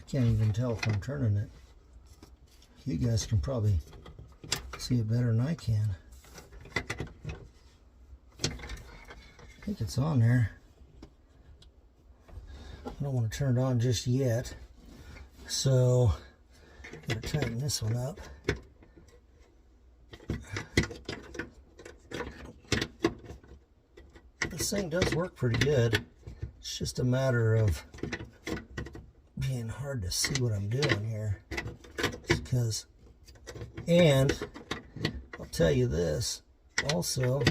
I can't even tell if I'm turning it. You guys can probably see it better than I can. I think it's on there. I don't want to turn it on just yet, so I'm going to tighten this one up. This thing does work pretty good. It's just a matter of being hard to see what I'm doing here. Because, and I'll tell you this also,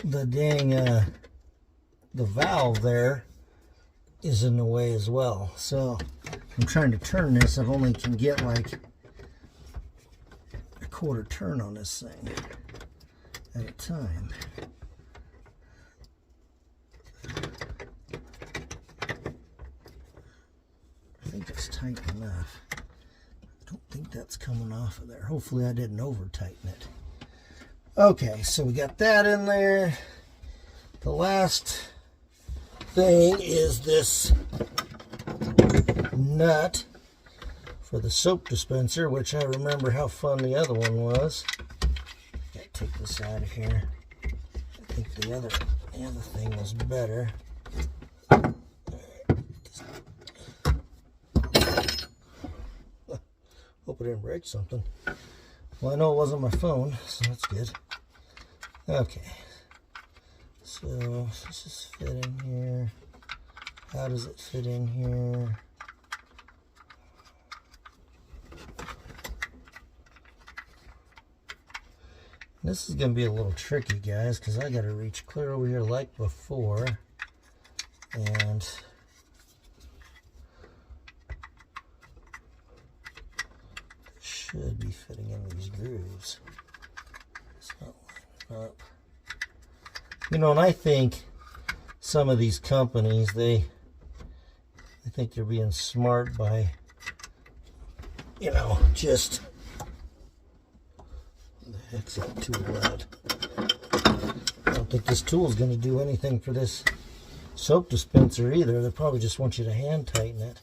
the dang the valve there is in the way as well. So I'm trying to turn this. I only can get like a quarter turn on this thing at a time. I think it's tight enough. I don't think that's coming off of there. Hopefully I didn't over tighten it. Okay, so we got that in there. The last thing is this nut for the soap dispenser, which I remember how fun the other one was. Gotta take this out of here. I think the other thing was better. Hope I didn't break something. Well, I know it wasn't my phone, so that's good. Okay. So, does this fit in here? How does it fit in here? This is going to be a little tricky, guys, because I got to reach clear over here like before. And it should be fitting in these grooves. It's not lining up. You know, and I think some of these companies, I think they're being smart by, you know, just, what the heck's that tool at? I don't think this tool is going to do anything for this soap dispenser either. They probably just want you to hand tighten it.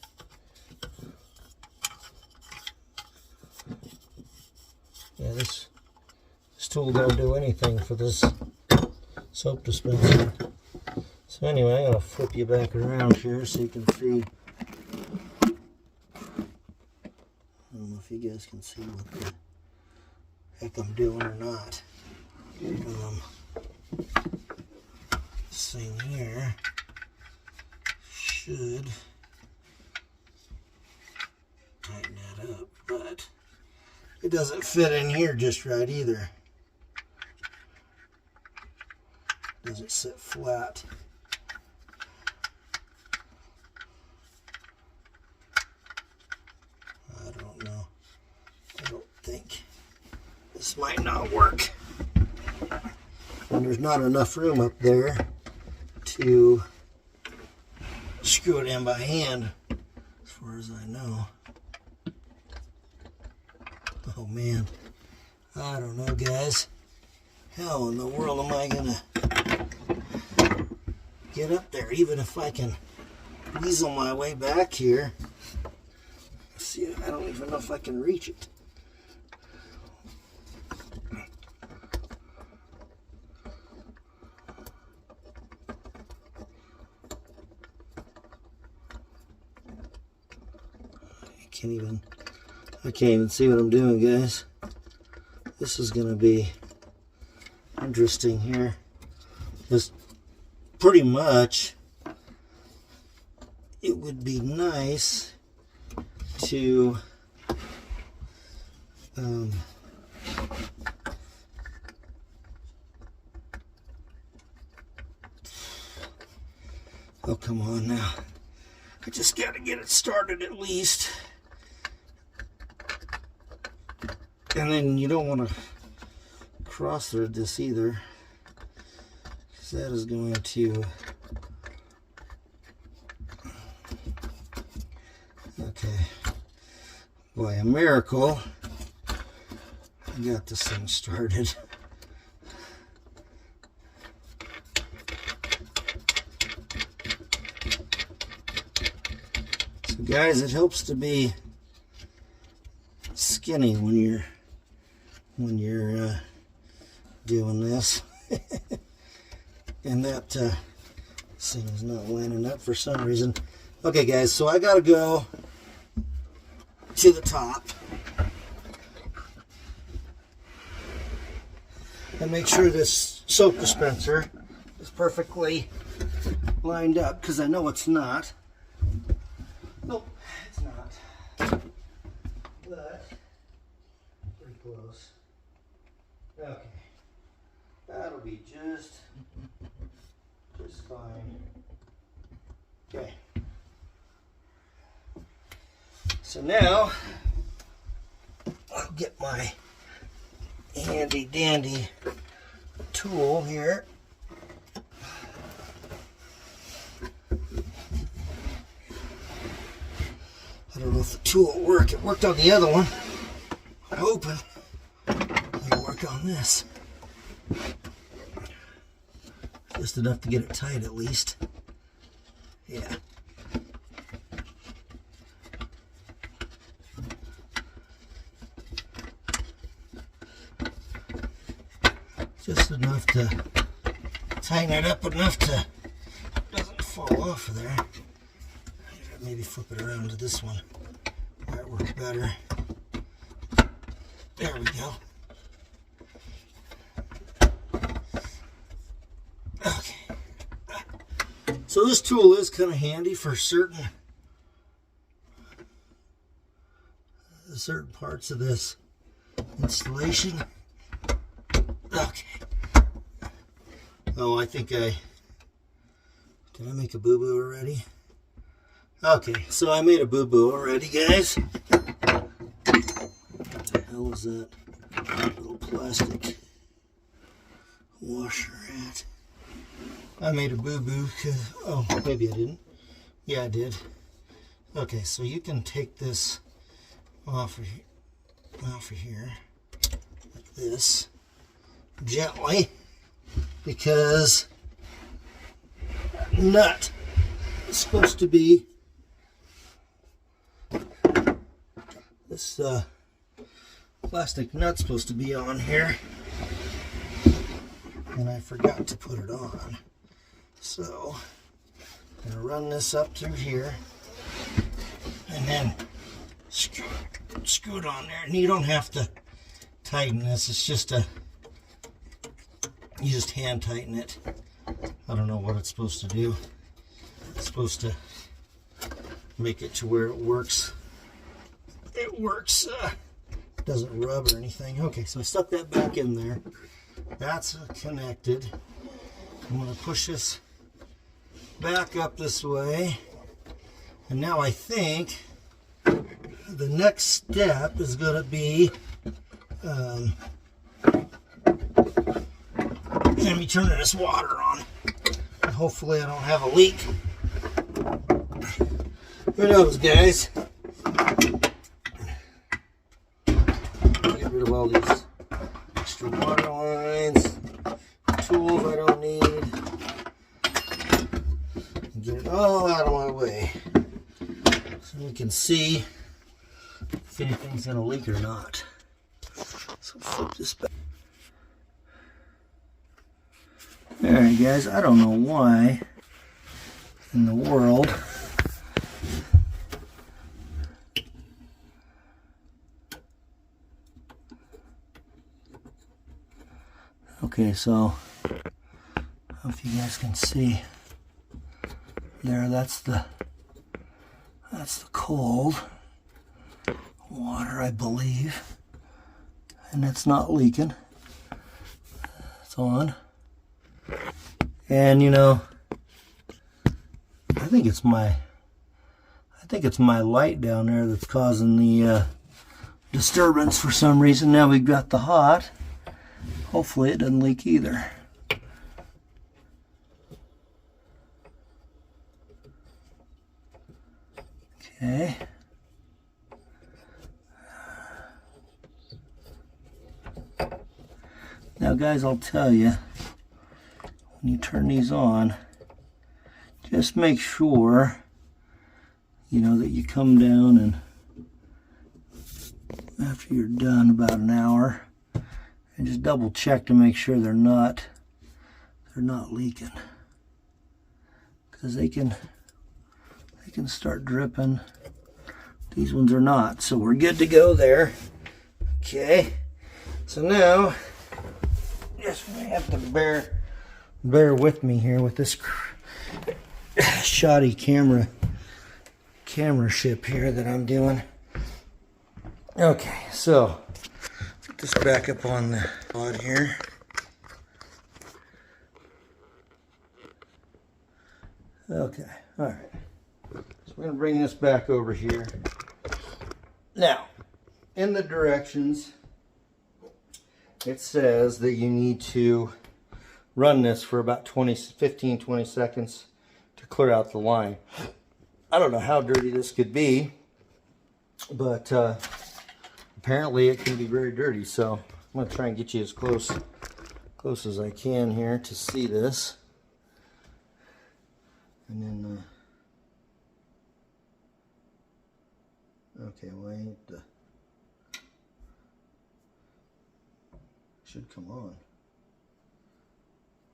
Yeah, this tool don't do anything for this soap dispenser. So anyway, I'm going to flip you back around here so you can see. I don't know if you guys can see what the heck I'm doing or not. This thing here should tighten that up, but it doesn't fit in here just right either. Doesn't sit flat. I don't know. I don't think this might not work. And there's not enough room up there to screw it in by hand, as far as I know. Oh man, I don't know, guys. How in the world am I gonna get up there, even if I can weasel my way back here? See, I don't even know if I can reach it. can't even see what I'm doing, guys. This is going to be interesting here. Just pretty much, it would be nice to oh, come on now. I just got to get it started at least. And then you don't want to cross thread this either, because that is going to, okay, by a miracle, I got this thing started. So guys, it helps to be skinny when you're doing this. And that thing is not lining up for some reason. Okay guys, so I gotta go to the top and make sure this soap dispenser is perfectly lined up, because I know it's not. Nope, it's not. But pretty close. Okay, that'll be just fine. Okay. So now I'll get my handy dandy tool here. I don't know if the tool will work. It worked on the other one. I'm hoping it'll work on this. Just enough to get it tight at least. Yeah. Just enough to tighten it up enough to it doesn't fall off of there. Maybe flip it around to this one. That works better. There we go. Okay. So this tool is kind of handy for certain parts of this installation. Okay. Oh, I think did I make a boo-boo already? Okay, so I made a boo-boo already, guys. What the hell is that little plastic washer at? I made a boo-boo because, oh, maybe I didn't. Yeah, I did. Okay, so you can take this off of here like this, gently, because that nut is supposed to be this plastic nut's supposed to be on here, and I forgot to put it on. So I'm gonna run this up through here and then screw it on there. And you don't have to tighten this, it's just you just hand tighten it. I don't know what it's supposed to do. It's supposed to make it to where it works. It works, doesn't rub or anything. Okay, so I stuck that back in there. That's connected. I'm going to push this back up this way. And now I think the next step is going to be me turning this water on. And hopefully I don't have a leak. Who knows, guys? Get rid of all these extra water lines, tools I don't need. Get it all out of my way so we can see if anything's going to leak or not. So flip this back. Alright guys, I don't know why in the world Okay, so I don't know if you guys can see there, that's the cold water, I believe, and it's not leaking. It's on. And you know, I think it's my light down there that's causing the disturbance for some reason. Now we've got the hot. Hopefully it doesn't leak either. Okay. Now guys, I'll tell you, when you turn these on, just make sure, you know, that you come down and after you're done about an hour, and just double check to make sure they're not leaking, because they can start dripping. These ones are not, so we're good to go there. Okay, so now just gonna have to bear with me here with this shoddy camera ship here that I'm doing. Okay, so put this back up on the pod here. Okay, all right. So we're gonna bring this back over here. Now, in the directions, it says that you need to run this for about 15-20 seconds to clear out the line. I don't know how dirty this could be, but apparently it can be very dirty. So I'm going to try and get you as close as I can here to see this. And then, okay, well, I need to, should come on.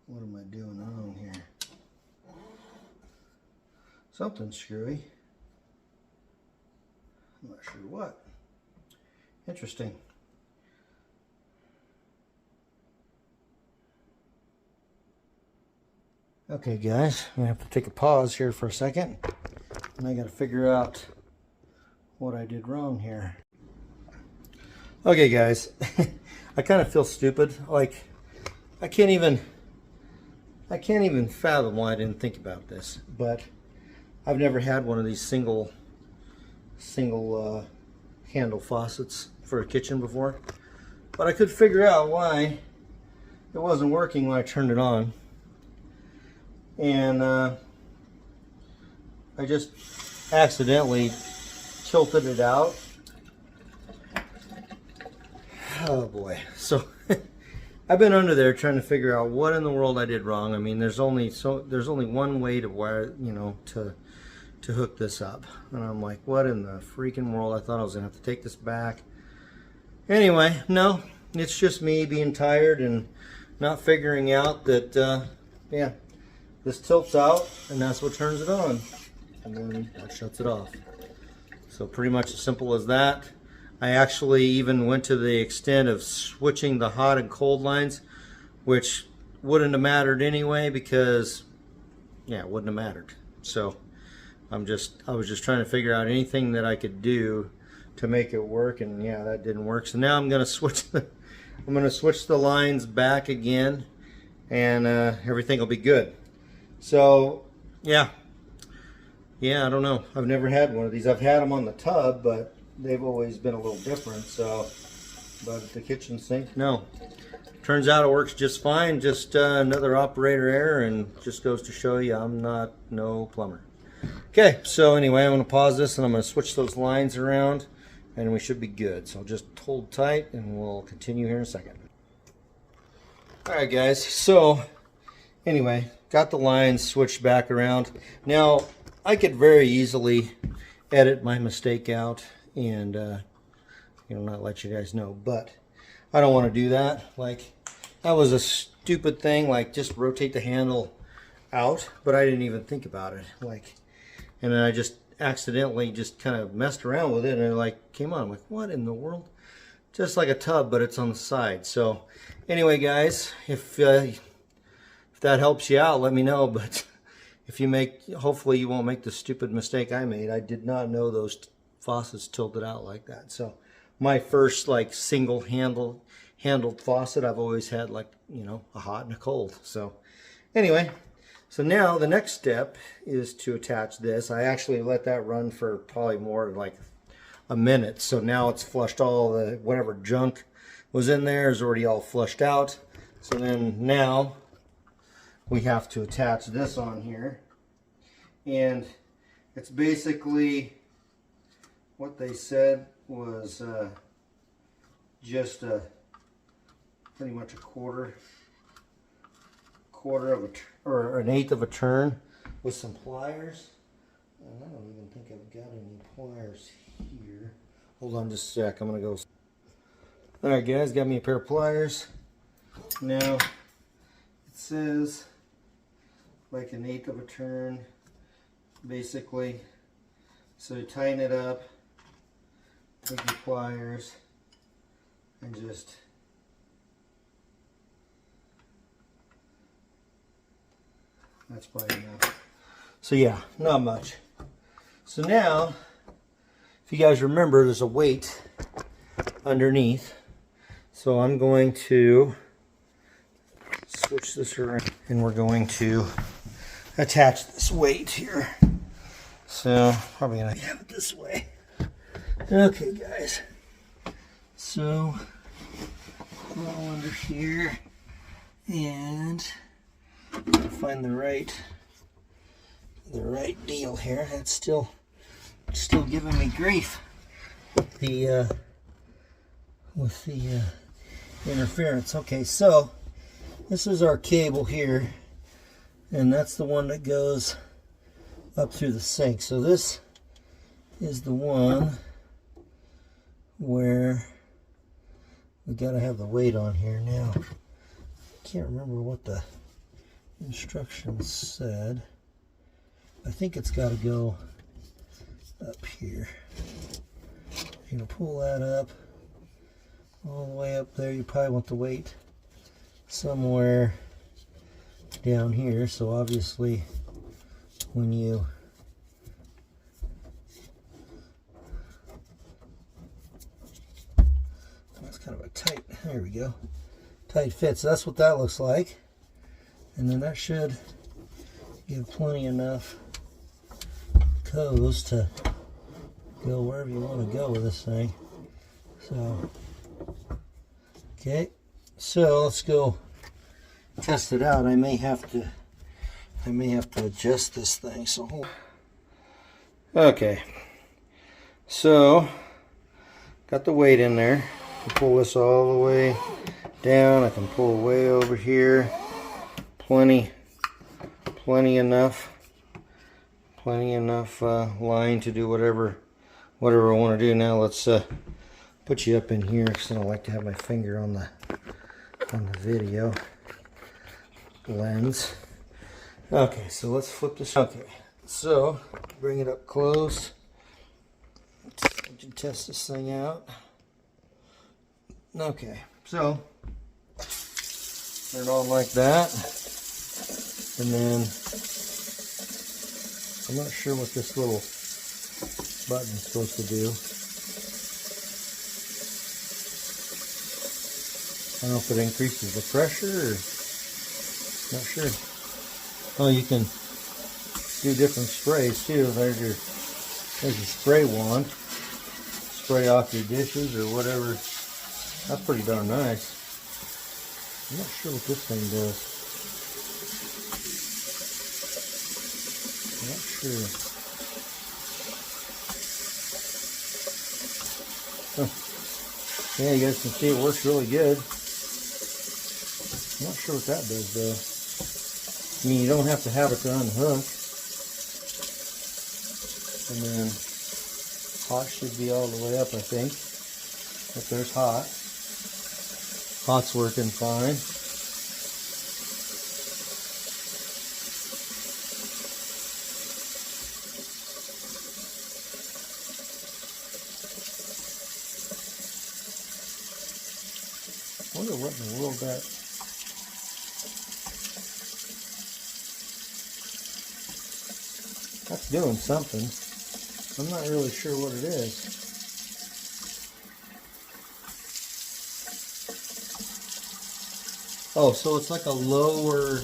What am I doing wrong here? Something's screwy. I'm not sure what. Interesting. Okay guys, I'm gonna have to take a pause here for a second, and I gotta figure out what I did wrong here. Okay guys, I kind of feel stupid. Like, I can't even fathom why I didn't think about this. But I've never had one of these single handle faucets for a kitchen before. But I could figure out why it wasn't working when I turned it on. And I just accidentally tilted it out. Oh boy. So I've been under there trying to figure out what in the world I did wrong. I mean, there's only one way to wire, you know, to hook this up. And I'm like, what in the freaking world? I thought I was gonna have to take this back. Anyway, no, it's just me being tired and not figuring out that yeah, this tilts out and that's what turns it on, and then that shuts it off. So pretty much as simple as that. I actually even went to the extent of switching the hot and cold lines, which wouldn't have mattered anyway, because yeah, it wouldn't have mattered. So I was just trying to figure out anything that I could do to make it work, and yeah, that didn't work. So now I'm going to switch the lines back again, and everything will be good. So yeah, I don't know. I've never had one of these. I've had them on the tub, but they've always been a little different. So, but at the kitchen sink, no. Turns out it works just fine. Just another operator error, and just goes to show you I'm not no plumber. Okay, so anyway, I'm going to pause this and I'm going to switch those lines around, and we should be good. So just hold tight and we'll continue here in a second. Alright guys, so anyway, got the lines switched back around. Now, I could very easily edit my mistake out and you know, not let you guys know, but I don't want to do that. Like, that was a stupid thing, like just rotate the handle out, but I didn't even think about it. Like, and then I just accidentally just kind of messed around with it, and it like came on. I'm like, what in the world? just like a tub, but it's on the side. So anyway, guys, if that helps you out, let me know. But if you make, hopefully you won't make the stupid mistake I made. I did not know those faucets tilted out like that. So my first like single handled faucet, I've always had like, you know, a hot and a cold. So anyway, so now the next step is to attach this. I actually let that run for probably more like a minute. So now it's flushed, all the whatever junk was in there is already all flushed out. So then now we have to attach this on here. And it's basically what they said was just pretty much a quarter of a, or an eighth of a turn with some pliers. And I don't even think I've got any pliers here. Hold on just a sec, I'm gonna go. Alright guys, got me a pair of pliers. Now it says like an eighth of a turn basically. So you tighten it up, take your pliers and just that's probably enough. So yeah, not much. So now, if you guys remember, there's a weight underneath. So I'm going to switch this around and we're going to attach this weight here. So probably gonna have it this way. Okay guys. So all under here and find the right deal here. That's still giving me grief with the interference. Okay, so this is our cable here, and that's the one that goes up through the sink. So this is the one where we got to have the weight on here. Now I can't remember what the instructions said. I think it's got to go up here. You're going to pull that up all the way up there. You probably want the weight somewhere down here. So obviously when you that's kind of a tight, there we go, tight fit. So that's what that looks like. And then that should give plenty enough BAKO'S to go wherever you want to go with this thing. So okay, so let's go test it out. I may have to adjust this thing. So okay, so got the weight in there. I pull this all the way down. I can pull way over here. Plenty enough line to do whatever I want to do. Now let's put you up in here because I don't like to have my finger on the video lens. Okay, so let's flip this. Okay, so bring it up close. Let's test this thing out. Okay, so turn it on like that. And then I'm not sure what this little button's supposed to do. I don't know if it increases the pressure or not sure. Oh, you can do different sprays too. There's your spray wand. Spray off your dishes or whatever. That's pretty darn nice. I'm not sure what this thing does. Not sure. Huh. Yeah, you guys can see it works really good. I'm not sure what that does though. I mean, you don't have to have it to unhook. And then hot should be all the way up, I think. If there's hot. Hot's working fine. wonder what in the world that's doing something. I'm not really sure what it is. Oh, so it's like a lower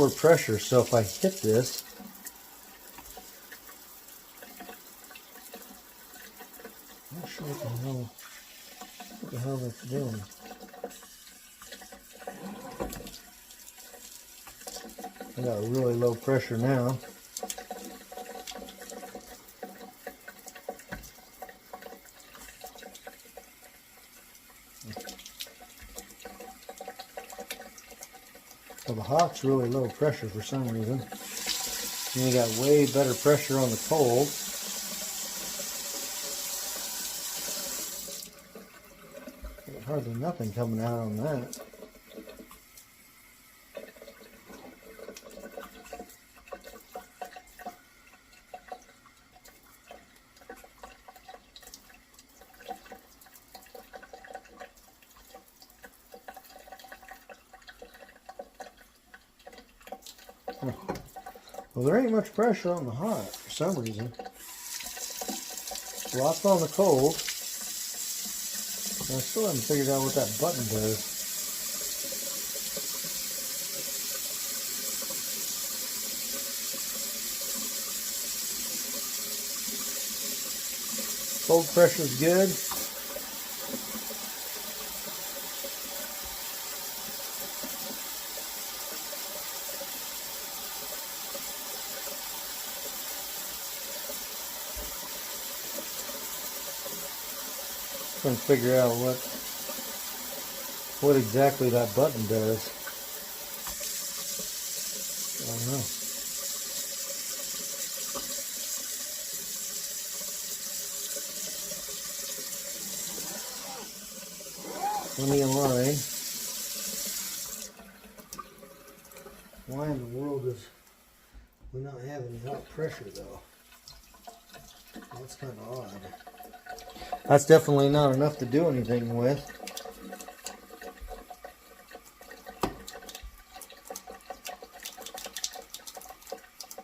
pressure. So if I hit this, I'm not sure what the hell that's doing. I got really low pressure now. Well, the hot's really low pressure for some reason. And you got way better pressure on the cold. There's hardly nothing coming out on that. Well, there ain't much pressure on the hot for some reason. Lots on the cold. And I still haven't figured out what that button does. Cold pressure's good. Trying to figure out what exactly that button does. I don't know. Let me align. Why in the world is we not having hot pressure though? That's kind of odd. That's definitely not enough to do anything with.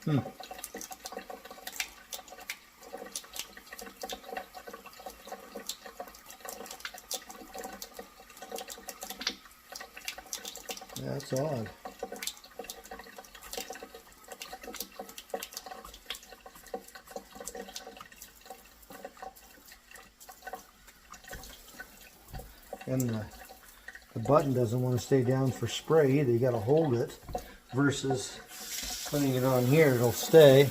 Yeah, that's odd. And the button doesn't want to stay down for spray either. You got to hold it versus putting it on here. It'll stay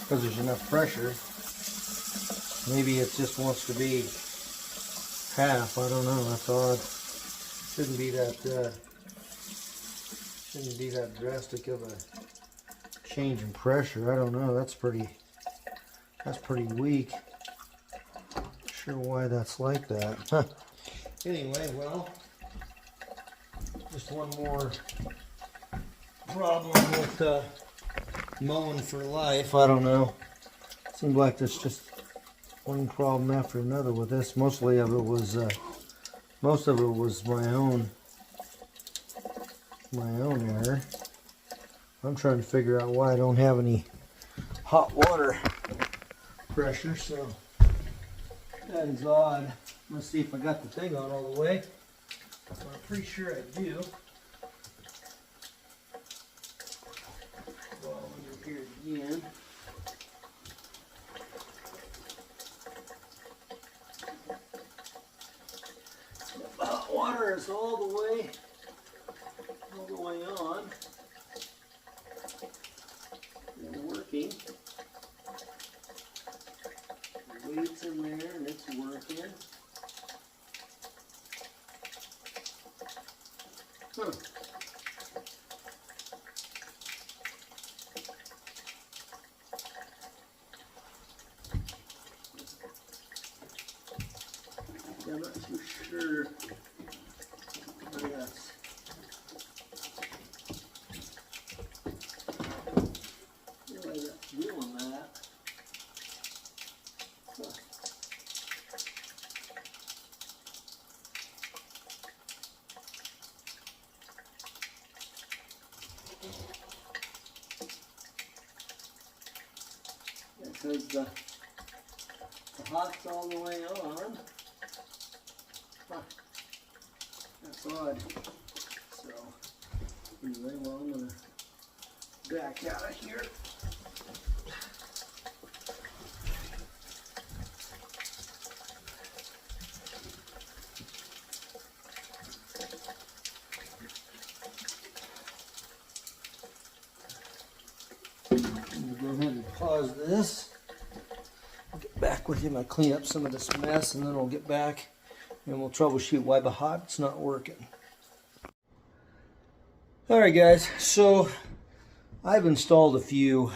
because there's enough pressure. Maybe it just wants to be half. I don't know. That's odd. Shouldn't be that drastic of a change in pressure. I don't know. That's pretty weak. Not sure why that's like that. Huh. Anyway, well, just one more problem with Moen for life. I don't know. Seems like there's just one problem after another with this. Most of it was my own error. I'm trying to figure out why I don't have any hot water pressure. So that is odd. Let's see if I got the thing on all the way. I'm pretty sure I do. Go under here again. The hot water is all the way on. And working. The weight's in there and it's working. Huh. Yeah, I'm not too sure why that's doing that. Huh. because the hot's all the way on. Huh. That's odd. So, anyway, well, I'm going to back out of here. Go ahead and pause this. I'll get back with you. I'll clean up some of this mess, and then we'll get back and we'll troubleshoot why the hot's not working. Alright guys, so I've installed a few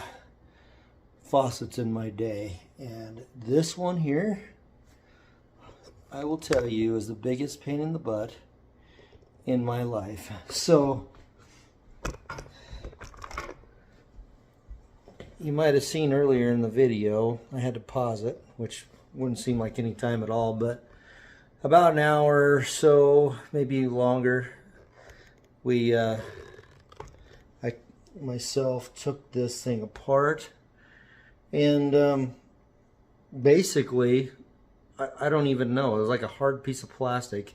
faucets in my day, and this one here, I will tell you, is the biggest pain in the butt in my life. So you might have seen earlier in the video, I had to pause it, which wouldn't seem like any time at all, but about an hour or so, maybe longer, I myself took this thing apart, and basically, I don't even know, it was like a hard piece of plastic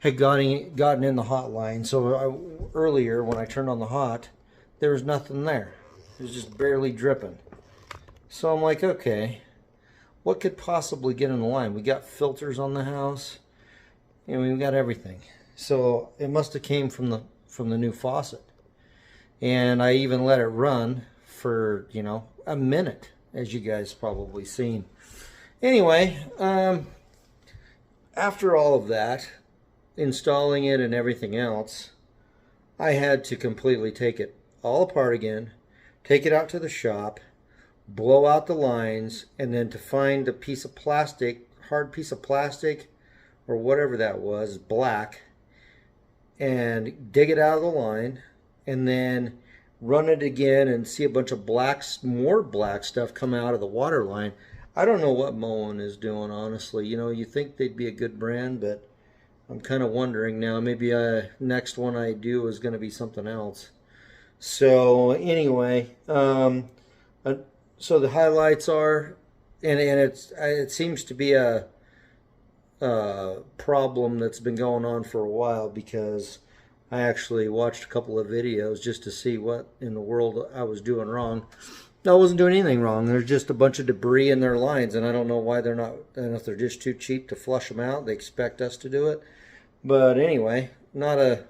had gotten in the hot line. So earlier when I turned on the hot, there was nothing there. It was just barely dripping. So I'm like, okay, what could possibly get in the line? We got filters on the house, and we've got everything. So it must have came from the new faucet. And I even let it run for, you know, a minute, as you guys probably seen. Anyway, after all of that, installing it and everything else, I had to completely take it all apart again, take it out to the shop, blow out the lines, and then to find a piece of plastic, hard piece of plastic, or whatever that was, black, and dig it out of the line, and then run it again and see a bunch of more black stuff come out of the water line. I don't know what Moen is doing, honestly. You know, you think they'd be a good brand, but I'm kind of wondering now. Maybe next one I do is going to be something else. So anyway, so the highlights are, and it seems to be a problem that's been going on for a while, because I actually watched a couple of videos just to see what in the world I was doing wrong. No, I wasn't doing anything wrong. There's just a bunch of debris in their lines, and I don't know why they're not. I don't know if they're just too cheap to flush them out. They expect us to do it, but anyway, not a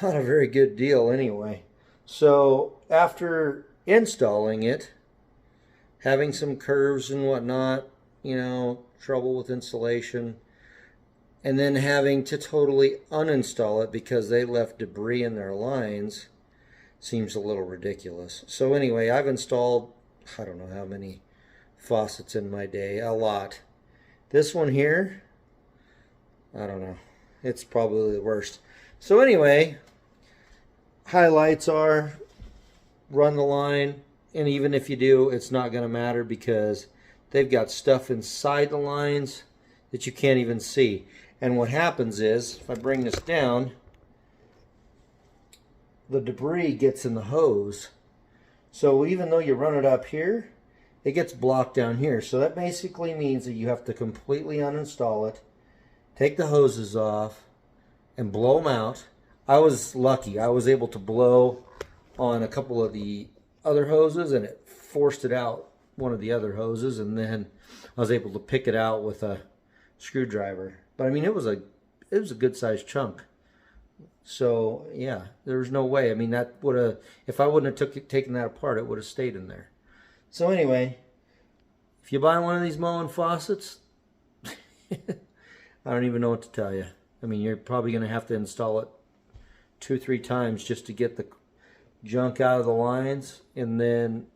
very good deal anyway. So after installing it, having some curves and whatnot, you know, trouble with insulation, and then having to totally uninstall it because they left debris in their lines, seems a little ridiculous. So anyway, I've installed, I don't know how many faucets in my day, a lot. This one here, I don't know, it's probably the worst. So anyway, highlights are, run the line, and even if you do, it's not going to matter because they've got stuff inside the lines that you can't even see. And what happens is, if I bring this down, the debris gets in the hose. So even though you run it up here, it gets blocked down here. So that basically means that you have to completely uninstall it, take the hoses off, and blow them out. I was lucky. I was able to blow on a couple of the other hoses, and it forced it out one of the other hoses, and then I was able to pick it out with a screwdriver. But I mean, it was a good sized chunk. So yeah, there was no way. I mean, that would have, if I wouldn't have taken that apart, it would have stayed in there. So anyway, if you buy one of these Moen faucets, I don't even know what to tell you. I mean, you're probably going to have to install it 2-3 times just to get the junk out of the lines, and then,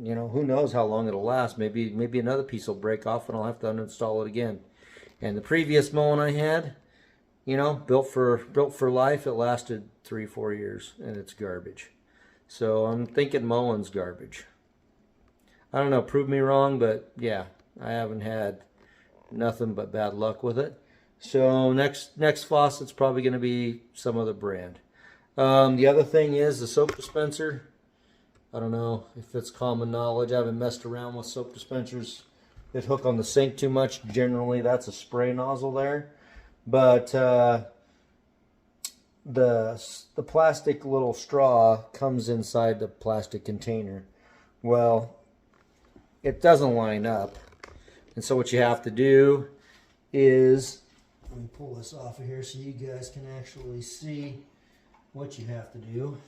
you know, who knows how long it'll last. Maybe another piece will break off and I'll have to uninstall it again. And the previous Moen I had, you know, built for life, it lasted 3-4 years, and it's garbage. So I'm thinking Moen's garbage. I don't know, prove me wrong, but yeah, I haven't had nothing but bad luck with it. So next faucet's probably going to be some other brand. The other thing is the soap dispenser. I don't know if it's common knowledge. I haven't messed around with soap dispensers that hook on the sink too much. Generally, that's a spray nozzle there. But the plastic little straw comes inside the plastic container. Well, it doesn't line up. And so what you have to do is, let me pull this off of here so you guys can actually see what you have to do.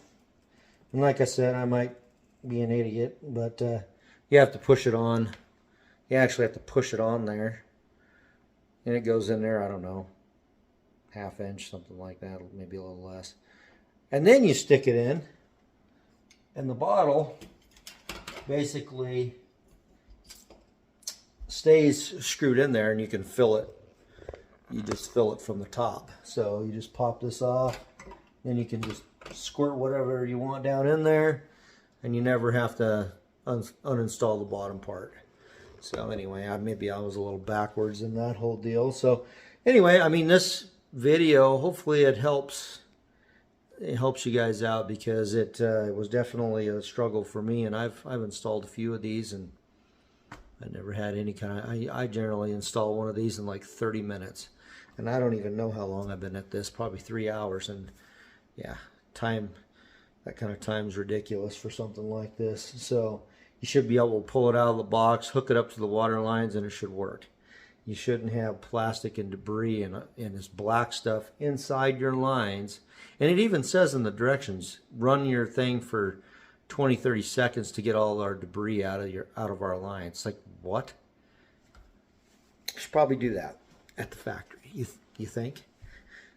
And like I said, I might be an idiot, but you have to push it on. You actually have to push it on there. And it goes in there, I don't know, ½ inch, something like that, maybe a little less. And then you stick it in, and the bottle basically stays screwed in there, and you can fill it. You just fill it from the top. So you just pop this off, then you can just squirt whatever you want down in there, and you never have to uninstall the bottom part. So anyway, maybe I was a little backwards in that whole deal. So anyway, I mean, this video, hopefully it helps you guys out, because it was definitely a struggle for me, and I've installed a few of these, and I never had any kind of, I generally install one of these in like 30 minutes. And I don't even know how long I've been at this, probably 3 hours. And yeah, that kind of time's ridiculous for something like this. So you should be able to pull it out of the box, hook it up to the water lines, and it should work. You shouldn't have plastic and debris and this black stuff inside your lines. And it even says in the directions, run your thing for 20-30 seconds to get all our debris out of our lines. It's like, what? You should probably do that at the factory, you think?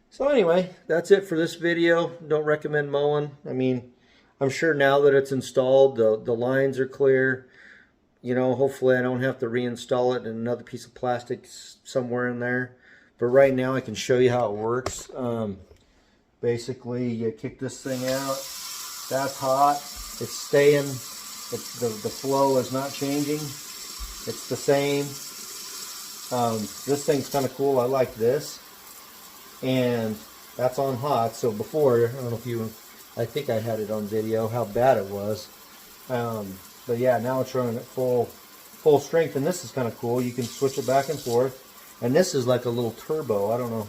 So anyway, that's it for this video. Don't recommend Moen. I mean, I'm sure now that it's installed, the lines are clear. You know, hopefully I don't have to reinstall it in another piece of plastic somewhere in there. But right now I can show you how it works. Basically, you kick this thing out. That's hot. It's staying. The flow is not changing. It's the same. This thing's kind of cool. I like this. And that's on hot. So before, I don't know if you, I think I had it on video how bad it was. But yeah, now it's running at full strength, and this is kind of cool. You can switch it back and forth. And this is like a little turbo. I don't know.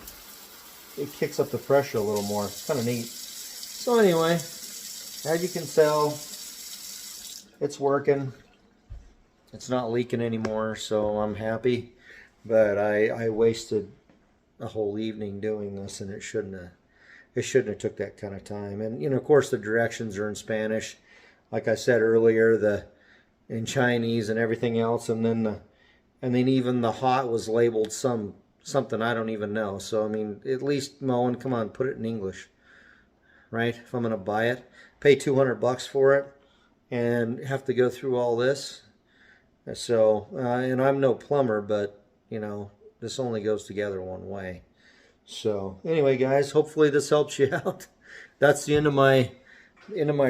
It kicks up the pressure a little more. It's kind of neat. So anyway, as you can tell, it's working. It's not leaking anymore, so I'm happy. But I wasted a whole evening doing this, and it shouldn't have took that kind of time. And you know, of course, the directions are in Spanish, like I said earlier, in Chinese and everything else, and then even the hot was labeled something I don't even know. So I mean, at least Moen, come on, put it in English, right? If I'm gonna buy it, pay $200 for it, and have to go through all this. So and I'm no plumber, but you know, this only goes together one way. So anyway, guys, hopefully this helps you out. That's the end of my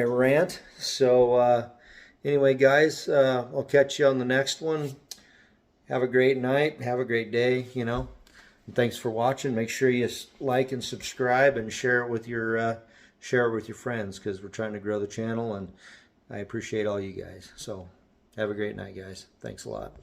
rant. So anyway, guys, I'll catch you on the next one. Have a great night. Have a great day, you know. And thanks for watching. Make sure you like and subscribe and share it with your friends, because we're trying to grow the channel, and I appreciate all you guys. So have a great night, guys. Thanks a lot.